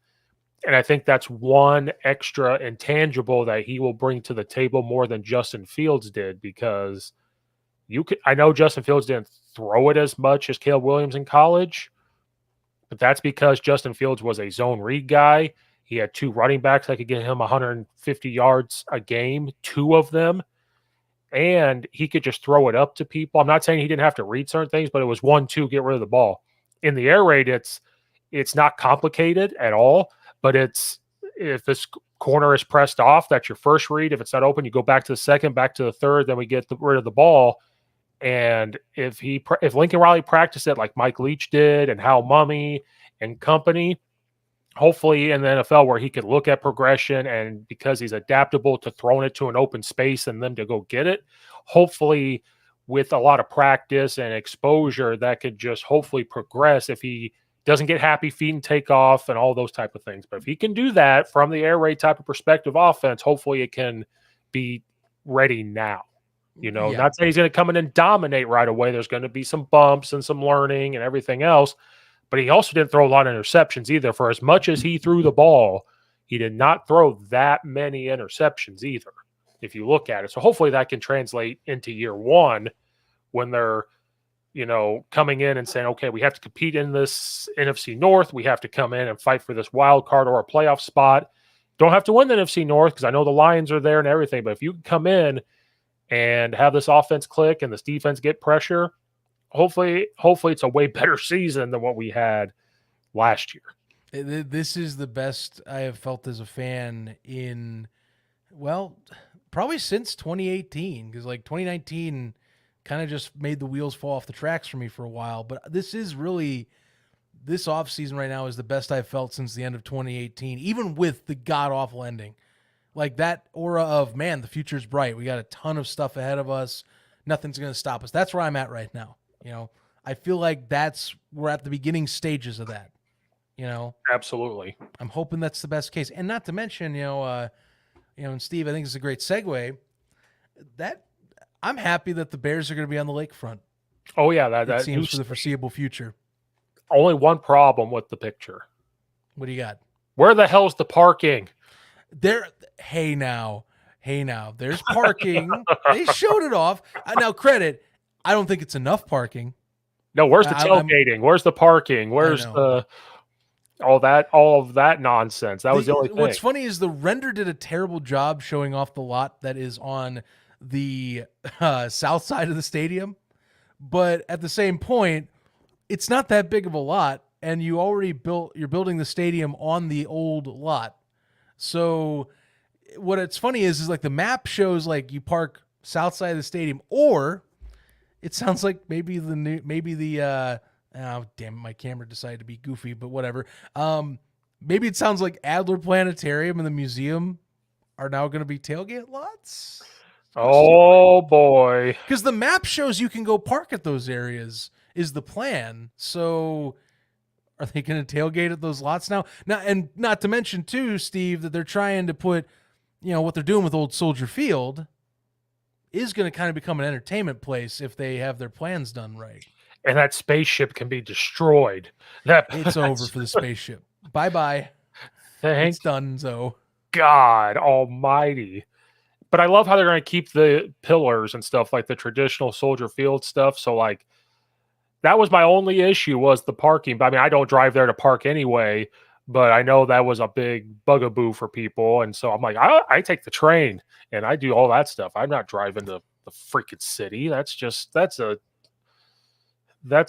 And I think that's one extra intangible that he will bring to the table more than Justin Fields did, because I know Justin Fields didn't throw it as much as Caleb Williams in college, but that's because Justin Fields was a zone read guy. He had two running backs that could get him 150 yards a game, two of them, and he could just throw it up to people. I'm not saying he didn't have to read certain things, but it was 1-2, get rid of the ball. In the air raid, it's not complicated at all, but if this corner is pressed off, that's your first read. If it's not open, you go back to the second, back to the third, then we get rid of the ball. And if Lincoln Riley practiced it like Mike Leach did and Hal Mummy and company, hopefully in the NFL where he could look at progression, and because he's adaptable to throwing it to an open space and them to go get it, hopefully with a lot of practice and exposure, that could just hopefully progress if he doesn't get happy feet and take off and all those type of things. But if he can do that from the air raid type of perspective offense, hopefully it can be ready now. Not saying he's going to come in and dominate right away. There's going to be some bumps and some learning and everything else. But he also didn't throw a lot of interceptions either. For as much as he threw the ball, he did not throw that many interceptions either, if you look at it. So hopefully that can translate into year one when they're, coming in and saying, okay, we have to compete in this NFC North. We have to come in and fight for this wild card or a playoff spot. Don't have to win the NFC North because I know the Lions are there and everything. But if you come in and have this offense click and this defense get pressure, hopefully it's a way better season than what we had last year. This is the best I have felt as a fan in, probably since 2018, because 2019 kind of just made the wheels fall off the tracks for me for a while. But this offseason right now is the best I've felt since the end of 2018, even with the god-awful ending. Like that aura of, man, the future's bright. We got a ton of stuff ahead of us. Nothing's going to stop us. That's where I'm at right now. I feel like we're at the beginning stages of that. Absolutely. I'm hoping that's the best case. And not to mention, and Steve, I think it's a great segue, that I'm happy that the Bears are going to be on the lakefront. Oh yeah. That seems for the foreseeable future. Only one problem with the picture. What do you got? Where the hell's the parking? Hey now, there's parking. They showed it off. Now credit, I don't think it's enough parking. No, where's the tailgating? Where's the parking? Where's all of that nonsense? That was the only thing. What's funny is the render did a terrible job showing off the lot that is on the south side of the stadium. But at the same point, it's not that big of a lot, and you're building the stadium on the old lot. So what it's funny is like the map shows like you park south side of the stadium, or it sounds like maybe my camera decided to be goofy, but whatever. Maybe it sounds like Adler Planetarium and the museum are now going to be tailgate lots. Oh boy. Because the map shows you can go park at those areas is the plan. So are they going to tailgate at those lots now? And not to mention too, Steve, that they're trying to put, what they're doing with Old Soldier Field is going to kind of become an entertainment place if they have their plans done right. And that spaceship can be destroyed. It's over for the spaceship. Bye-bye. It's done, so. God almighty. But I love how they're going to keep the pillars and stuff like the traditional Soldier Field stuff. So that was my only issue was the parking. But I mean, I don't drive there to park anyway, but I know that was a big bugaboo for people. And so I'm like, I take the train and I do all that stuff. I'm not driving to the freaking city. That's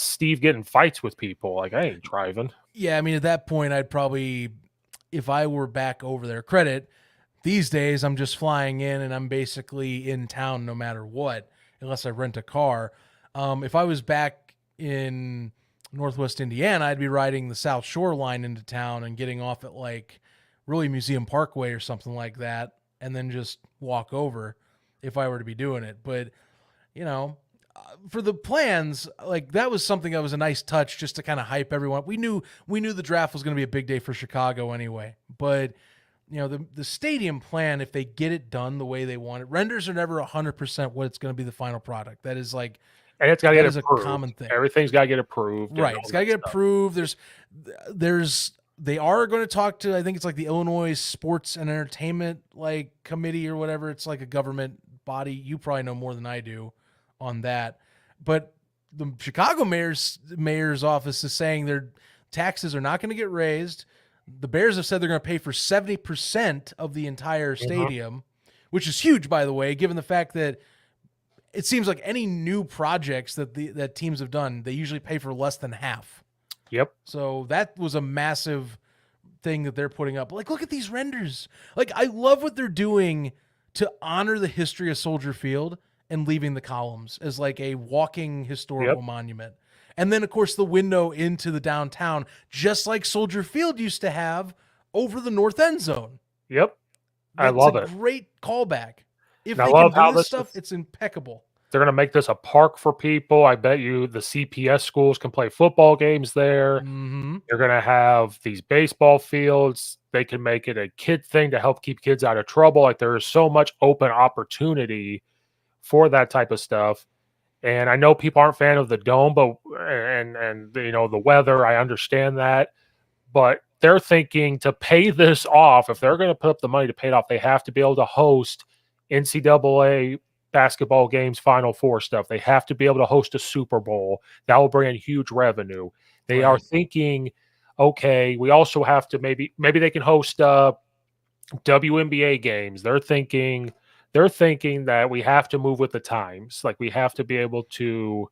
Steve getting fights with people. Like, I ain't driving. Yeah. I mean, at that point, I'd probably, if I were back over there, credit, these days I'm just flying in and I'm basically in town no matter what, unless I rent a car. If I was back in Northwest Indiana, I'd be riding the South Shore line into town and getting off at really Museum Parkway or something like that, and then just walk over if I were to be doing it. But, for the plans, that was something that was a nice touch just to kind of hype everyone. We knew the draft was going to be a big day for Chicago anyway, but the stadium plan, if they get it done the way they want it, renders are never 100% what it's going to be the final product. That is And it's got to get That is a approved. common thing. Everything's got to get approved. Right. It's got to get approved. They are going to talk to, I think it's like the Illinois Sports and Entertainment like committee or whatever. It's like a government body. You probably know more than I do on that. But the Chicago mayor's office is saying their taxes are not going to get raised. The Bears have said they're going to pay for 70% of the entire stadium, which is huge, by the way, given the fact that it seems like any new projects that teams have done, they usually pay for less than half. Yep. So that was a massive thing that they're putting up. Like, look at these renders. Like, I love what they're doing to honor the history of Soldier Field and leaving the columns as like a walking historical monument. And then, of course, the window into the downtown, just like Soldier Field used to have over the north end zone. Yep. I love it. Great callback. If and they can do this stuff, it's impeccable. They're going to make this a park for people. I bet you the CPS schools can play football games there. Mm-hmm. They're going to have these baseball fields. They can make it a kid thing to help keep kids out of trouble. Like, there is so much open opportunity for that type of stuff. And I know people aren't a fan of the dome, but and you know, the weather, I understand that. But they're thinking to pay this off, if they're going to put up the money to pay it off, they have to be able to host NCAA basketball games, Final Four stuff. They have to be able to host a Super Bowl. That will bring in huge revenue. They are thinking, okay, we also have to maybe they can host WNBA games. They're thinking that we have to move with the times. Like, we have to be able to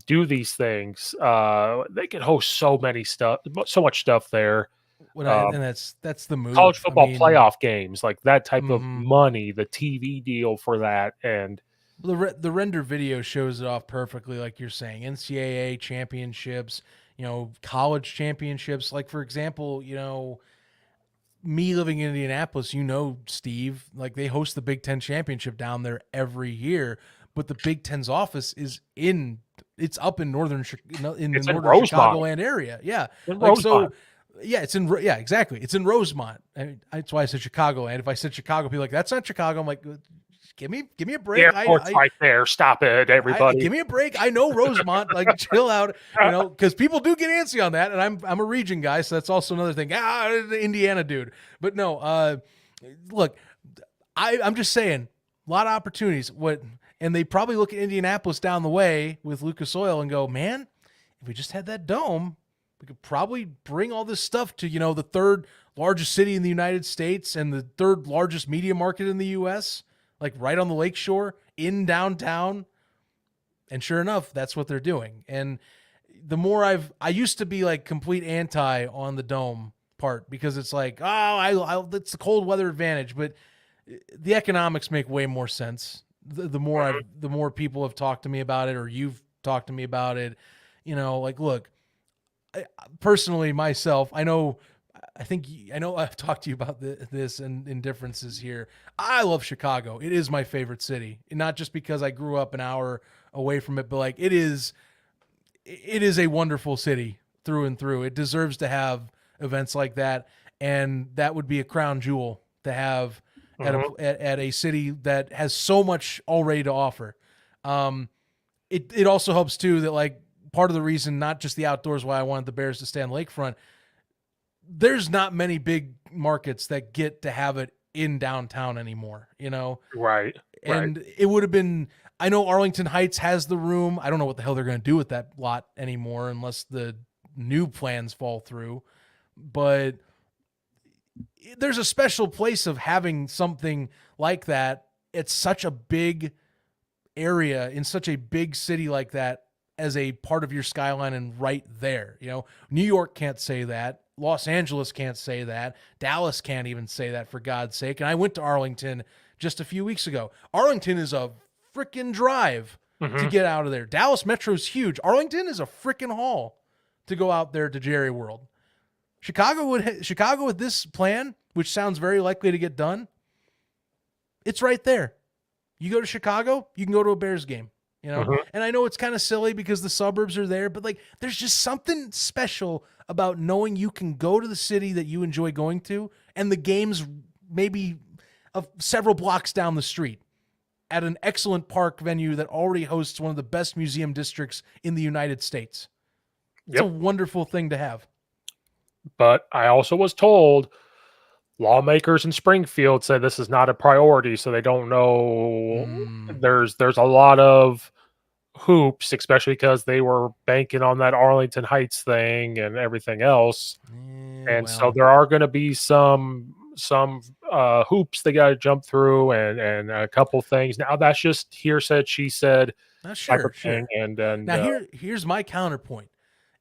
do these things. They can host so much stuff there. And that's the move. College football playoff games, like that type of money, the TV deal for that, and the render video shows it off perfectly, like you're saying. NCAA championships, college championships. Like, for example, me living in Indianapolis, Steve, like, they host the Big Ten championship down there every year, but the Big Ten's office is it's up in northern Chicagoland area. Yeah. Exactly. It's in Rosemont. That's why I said Chicago. And if I said Chicago, people are like, that's not Chicago. I'm like, give me a break. The airport's right there. Stop it, everybody. Give me a break. I know Rosemont. Like, chill out. Because people do get antsy on that, and I'm a region guy, so that's also another thing. The Indiana dude. But no. Look, I'm just saying, a lot of opportunities. And they probably look at Indianapolis down the way with Lucas Oil and go, man, if we just had that dome, we could probably bring all this stuff to, the third largest city in the United States and the third largest media market in the U.S., like right on the lakeshore in downtown. And sure enough, that's what they're doing. And the more I used to be like complete anti on the dome part, because it's like, it's the cold weather advantage, but the economics make way more sense. The more people have talked to me about it, or you've talked to me about it, like, look, personally, myself, I know I've talked to you about this and differences here. I love Chicago. It is my favorite city, and not just because I grew up an hour away from it, but like, it is a wonderful city through and through. It deserves to have events like that, and that would be a crown jewel to have at a city that has so much already to offer. It also helps too that, like, part of the reason, not just the outdoors, why I wanted the Bears to stay on the lakefront, there's not many big markets that get to have it in downtown anymore, Right. And it would have been, I know Arlington Heights has the room. I don't know what the hell they're going to do with that lot anymore unless the new plans fall through. But there's a special place of having something like that. It's such a big area in such a big city like that as a part of your skyline and right there. New York can't say that. Los Angeles can't say that. Dallas can't even say that, for God's sake. And I went to Arlington just a few weeks ago. Arlington is a freaking drive to get out of there. Dallas Metro is huge. Arlington is a freaking haul to go out there to Jerry World. Chicago with this plan, which sounds very likely to get done, it's right there. You go to Chicago, you can go to a Bears game. And I know it's kind of silly because the suburbs are there, but like, there's just something special about knowing you can go to the city that you enjoy going to, and the game's maybe several blocks down the street. at an excellent park venue that already hosts one of the best museum districts in the United States. It's a Yep. wonderful thing to have. But I also was told lawmakers in Springfield said this is not a priority, so they don't know. Mm. There's a lot of hoops, especially because they were banking on that Arlington Heights thing and everything else. And so Well, there are going to be some hoops they got to jump through, and a couple things. Now that's just he said, she said type of sure, thing. sure. And Now here's my counterpoint.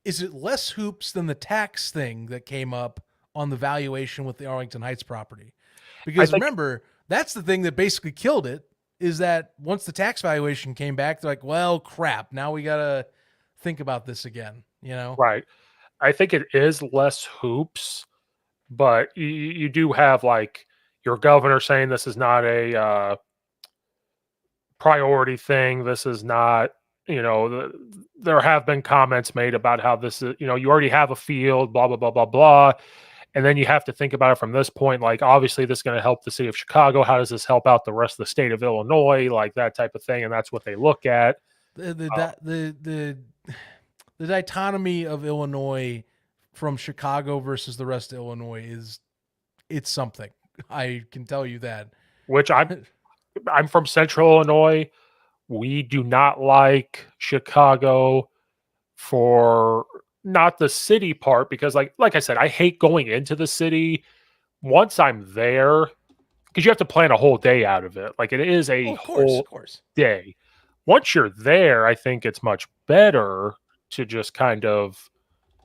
Is it less hoops than the tax thing that came up on the valuation with the Arlington Heights property? I Because think remember, that's the thing that basically killed it, is that once the tax valuation came back, they're like, well, crap, now we got to think about this again, you know? right. I think it is less hoops, but you do have like your governor saying this is not a priority thing. This is not, there have been comments made about how this is, you already have a field, blah, blah, blah, blah, blah. And then you have to think about it from this point. Like, obviously, this is going to help the city of Chicago. How does this help out the rest of the state of Illinois? Like that type of thing. And that's what they look at. Uh, The dichotomy of Illinois from Chicago versus the rest of Illinois it's something. I can tell you that. which I'm from Central Illinois. We do not like Chicago for not the city part because like I said, I hate going into the city. Once I'm there, because you have to plan a whole day out of it. Like it is Oh, a of whole course. day. Once you're there, I think it's much better to just kind of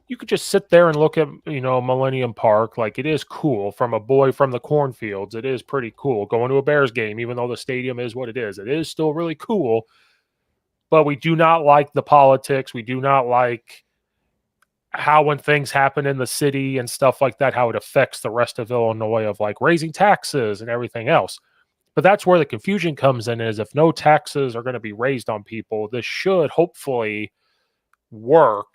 you could just sit there and look at Millennium Park. Like it is cool from a boy from the cornfields. It is pretty cool going to a Bears game, even though the stadium is what it is. It is still really cool. But we do not like the politics. We do not like how when things happen in the city and stuff like that, how it affects the rest of Illinois of like raising taxes and everything else. But that's where the confusion comes in is if no taxes are going to be raised on people, this should hopefully work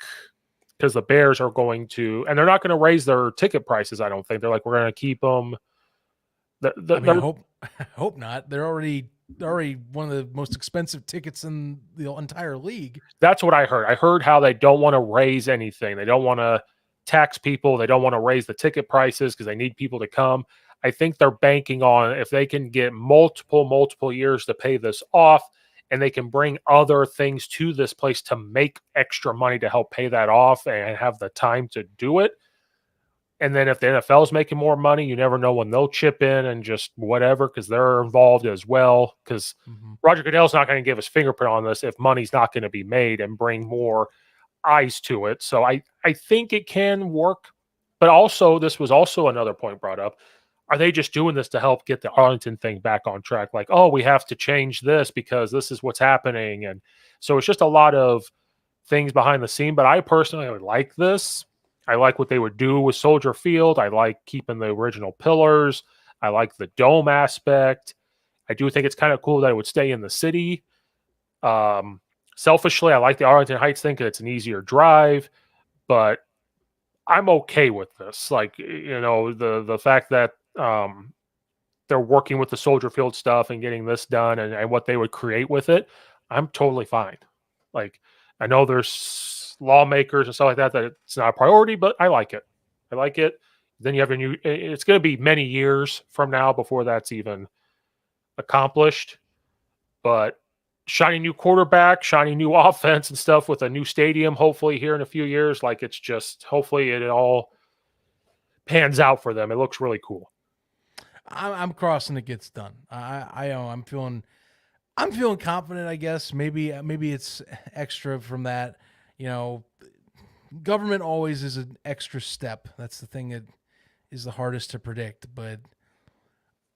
because the Bears are going to, and they're not going to raise their ticket prices. I don't think they're like, we're going to keep them. I mean, I hope not. They're already one of the most expensive tickets in the entire league. That's what I heard. I heard how they don't want to raise anything. They don't want to tax people. They don't want to raise the ticket prices because they need people to come. I think they're banking on if they can get multiple years to pay this off and they can bring other things to this place to make extra money to help pay that off and have the time to do it. And then if the NFL is making more money, you never know when they'll chip in and just whatever because they're involved as well. Because Roger Goodell's not going to give his fingerprint on this if money's not going to be made and bring more eyes to it. So I think it can work. But also, this was also another point brought up. Are they just doing this to help get the Arlington thing back on track? Like, oh, we have to change this because this is what's happening. And so it's just a lot of things behind the scene. But I personally would like this. I like what they would do with Soldier Field. I like keeping the original pillars. I like the dome aspect. I do think it's kind of cool that it would stay in the city. Selfishly, I like the Arlington Heights thing because it's an easier drive, but I'm okay with this. Like, the fact that they're working with the Soldier Field stuff and getting this done and what they would create with it, I'm totally fine. Like, I know there's lawmakers and stuff like that it's not a priority, but I like it. I like it. Then you have it's going to be many years from now before that's even accomplished. But shiny new quarterback, shiny new offense and stuff with a new stadium, hopefully here in a few years. Like it's just hopefully it all pans out for them. It looks really cool. I'm crossing it gets done. I'm feeling confident. I guess maybe it's extra from that. Government always is an extra step. That's the thing that is the hardest to predict. But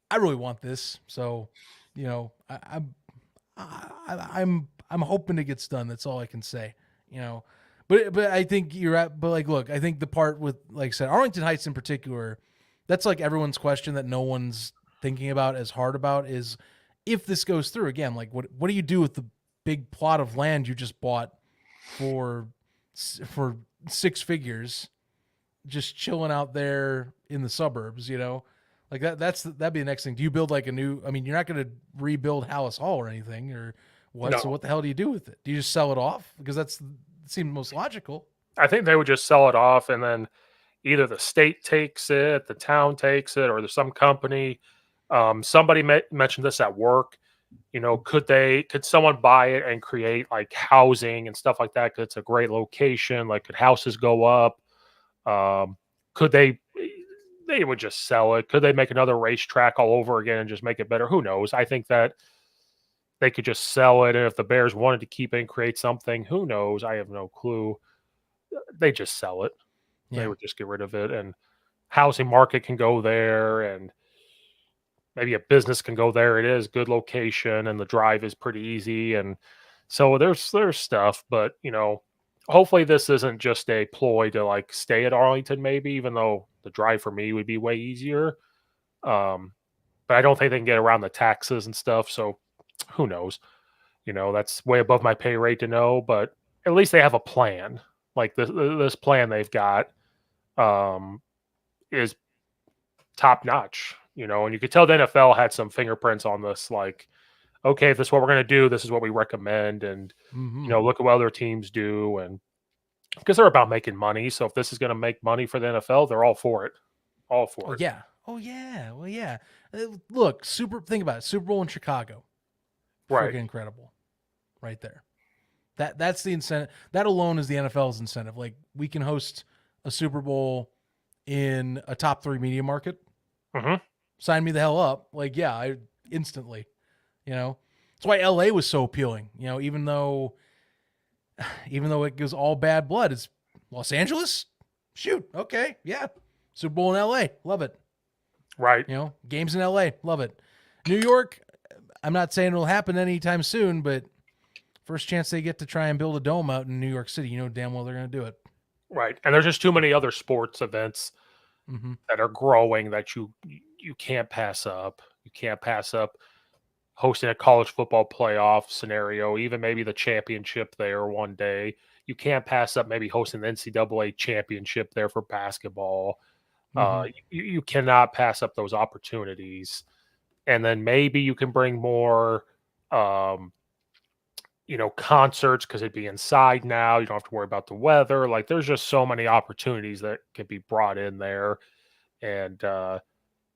I really want this, so I'm hoping it gets done. That's all I can say. But I think you're at. But like, look, I think the part with, like I said, Arlington Heights in particular, that's like everyone's question that no one's thinking about as hard about is if this goes through again. Like, what do you do with the big plot of land you just bought for six figures, just chilling out there in the suburbs? Like that'd be the next thing. Do you build like a new? I mean, you're not going to rebuild Hallis Hall or anything, or what? So No, what the hell do you do with it? Do you just sell it off? Because that seemed most logical. I think they would just sell it off, and then either the state takes it, the town takes it, or there's some company. Somebody mentioned this at work. Could someone buy it and create like housing and stuff like that? Because it's a great location. Like, could houses go up? Could they? They would just sell it. Could they make another racetrack all over again and just make it better? Who knows? I think that they could just sell it, and if the Bears wanted to keep it and create something, who knows? I have no clue. They just sell it. They Yeah. would just get rid of it, and housing market can go there, and maybe a business can go there. It is good location, and the drive is pretty easy, and so there's stuff. But hopefully this isn't just a ploy to like stay at Arlington. Maybe even though the drive for me would be way easier, but I don't think they can get around the taxes and stuff. So who knows? That's way above my pay rate to know. But at least they have a plan. Like this plan they've got um, is top notch, and you could tell the NFL had some fingerprints on this. Like, okay, if this is what we're going to do, this is what we recommend, and Mm-hmm. look at what other teams do, and because they're about making money. So if this is going to make money for the NFL, they're all for it, all Oh for it. yeah. Oh yeah. Well, yeah. Look, Think about it. Super Bowl in Chicago. Right. Freaking incredible, right there. That's the incentive. That alone is the NFL's incentive. Like we can host a Super Bowl in a top 3 media market. Mm-hmm. Sign me the hell up. Like yeah, I instantly. That's why LA was so appealing. Even though it was all bad blood, it's Los Angeles. Shoot, okay, yeah, Super Bowl in LA, love it. Right. Games in LA, love it. New York, I'm not saying it'll happen anytime soon, but first chance they get to try and build a dome out in New York City, damn well they're going to do it. Right. And there's just too many other sports events Mm-hmm. that are growing that you can't pass up. You can't pass up hosting a college football playoff scenario, even maybe the championship there one day. You can't pass up maybe hosting the NCAA championship there for basketball. Mm-hmm. You cannot pass up those opportunities. And then maybe you can bring more, concerts because it'd be inside now. You don't have to worry about the weather. Like there's just so many opportunities that can be brought in there. And,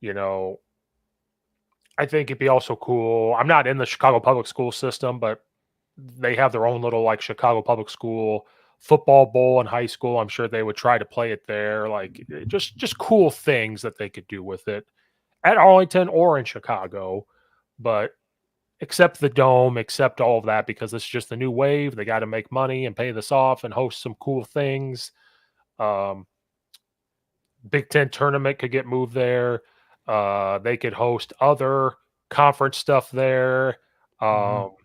you know, I think it'd be also cool. I'm not in the Chicago public school system, but they have their own little like Chicago public school football bowl in high school. I'm sure they would try to play it there. Like just cool things that they could do with it at Arlington or in Chicago. But accept the dome, accept all of that because it's just the new wave. They got to make money and pay this off and host some cool things. Um, Big Ten tournament could get moved there. They could host other conference stuff there. Mm-hmm.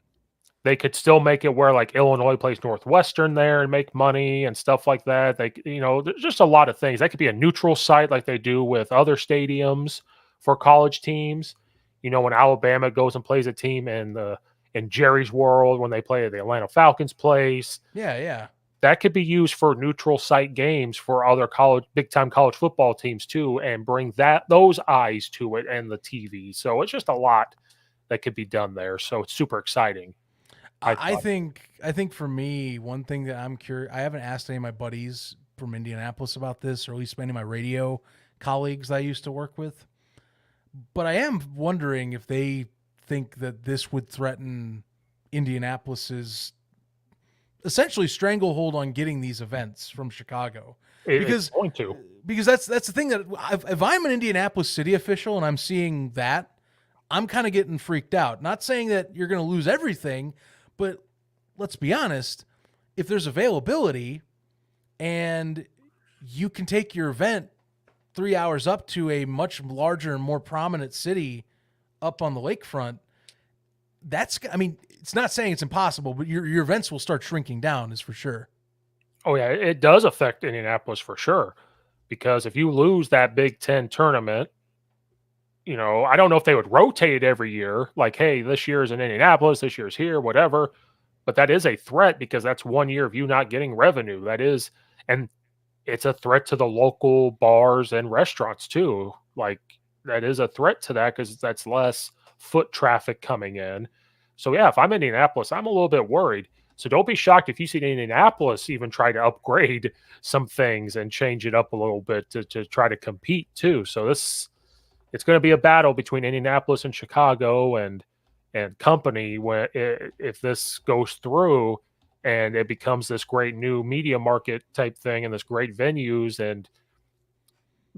They could still make it where like Illinois plays Northwestern there and make money and stuff like that. There's just a lot of things. That could be a neutral site like they do with other stadiums for college teams. When Alabama goes and plays a team in Jerry's World when they play at the Atlanta Falcons place, Yeah. that could be used for neutral site games for other big time college football teams too, and bring those eyes to it and the TV. So it's just a lot that could be done there. So it's super exciting. I think for me, one thing that I'm curious, I haven't asked any of my buddies from Indianapolis about this, or at least any of my radio colleagues that I used to work with. But I am wondering if they think that this would threaten Indianapolis's essentially stranglehold on getting these events from Chicago. It's going to. Because that's the thing that if I'm an Indianapolis city official and I'm seeing that, I'm kind of getting freaked out. Not saying that you're going to lose everything, but let's be honest, if there's availability and you can take your event 3 hours up to a much larger and more prominent city up on the lakefront, it's not saying it's impossible, but your events will start shrinking down, is for sure. Oh yeah, it does affect Indianapolis for sure. Because if you lose that Big Ten tournament, I don't know if they would rotate it every year. Like, hey, this year's in Indianapolis, this year's here, whatever. But that is a threat because that's 1 year of you not getting revenue. And it's a threat to the local bars and restaurants too. Like that is a threat to that because that's less foot traffic coming in. So yeah, if I'm Indianapolis, I'm a little bit worried. So don't be shocked if you see Indianapolis even try to upgrade some things and change it up a little bit to try to compete too. So it's going to be a battle between Indianapolis and Chicago and company when if this goes through and it becomes this great new media market type thing and this great venues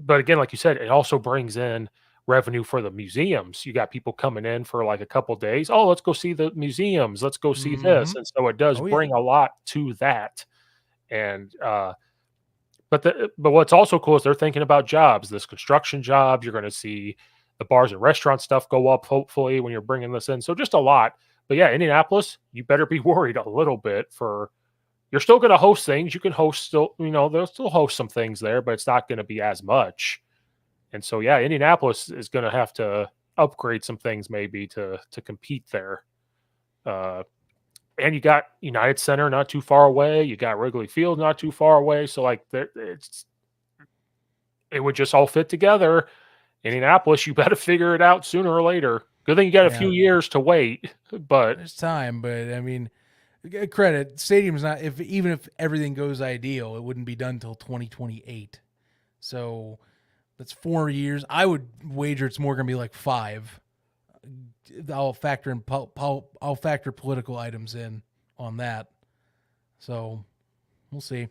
but again, like you said, it also brings in revenue for the museums. You got people coming in for like a couple days. Oh, let's go see the museums. Let's go see this. And so it does Oh, yeah. bring a lot to that. And but what's also cool is they're thinking about jobs. This construction jobs. You're going to see the bars and restaurant stuff go up. Hopefully, when you're bringing this in. So just a lot. But yeah, Indianapolis, you better be worried a little bit for. You're still going to host things. You can host still, they'll still host some things there, but it's not going to be as much. And so, yeah, Indianapolis is going to have to upgrade some things maybe to compete there. And you got United Center not too far away. You got Wrigley Field not too far away. So like it would just all fit together. Indianapolis, you better figure it out sooner or later. Good thing you got a few years to wait, but there's time. But I mean, credit, stadium's not even if everything goes ideal, it wouldn't be done until 2028. So that's 4 years. I would wager it's more going to be like 5. I'll factor in I'll factor political items in on that. So we'll see.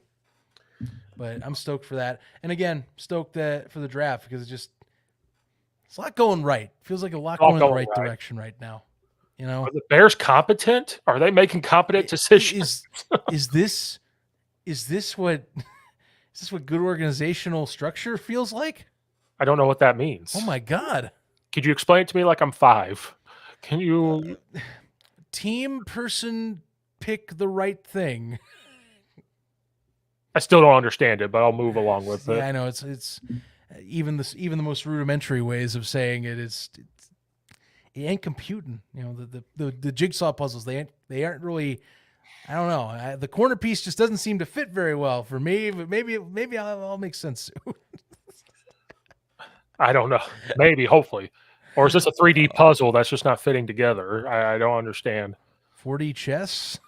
But I'm stoked for that. And again, stoked for the draft because it's a lot going right. Feels like a lot going in the right direction right now. Are the Bears competent? Are they making competent decisions? Is this what good organizational structure feels like? I don't know what that means. Oh my God. Could you explain it to me like I'm 5? Can you team person pick the right thing? I still don't understand it, but I'll move along with it. Yeah, I know it's even the most rudimentary ways of saying it ain't computing. The jigsaw puzzles they aren't really. I don't know. The corner piece just doesn't seem to fit very well for me. But maybe I'll make sense soon. I don't know. Maybe, hopefully, or is this a 3D puzzle that's just not fitting together? I don't understand. 4D chess.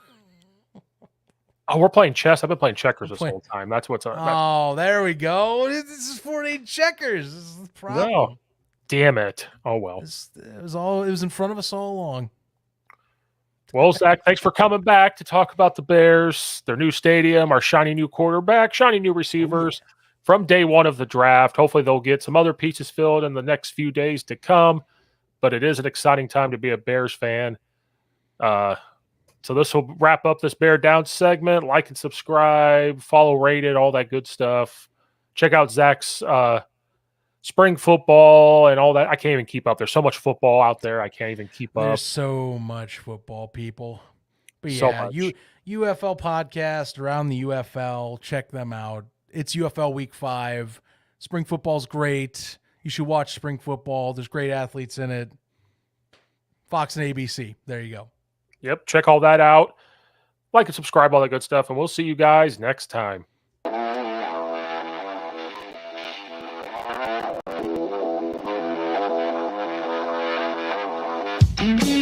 Oh, we're playing chess. I've been playing checkers this whole time. That's what's up. Oh, there we go. This is 4D checkers. This is the problem. No. Damn it. Oh, well. It was in front of us all along. Well, Zach, thanks for coming back to talk about the Bears, their new stadium, our shiny new quarterback, shiny new receivers from day one of the draft. Hopefully they'll get some other pieces filled in the next few days to come, but it is an exciting time to be a Bears fan. So this will wrap up this Bear Down segment. Like and subscribe, follow, rate it, all that good stuff. Check out Zach's spring football and all that. I can't even keep up. There's so much football out there. I can't even keep up. There's so much football, people. But yeah, UFL podcast around the UFL. Check them out. It's UFL week 5. Spring football's great. You should watch spring football. There's great athletes in it. Fox and ABC. There you go. Yep. Check all that out. Like and subscribe, all that good stuff. And we'll see you guys next time. Mm-hmm.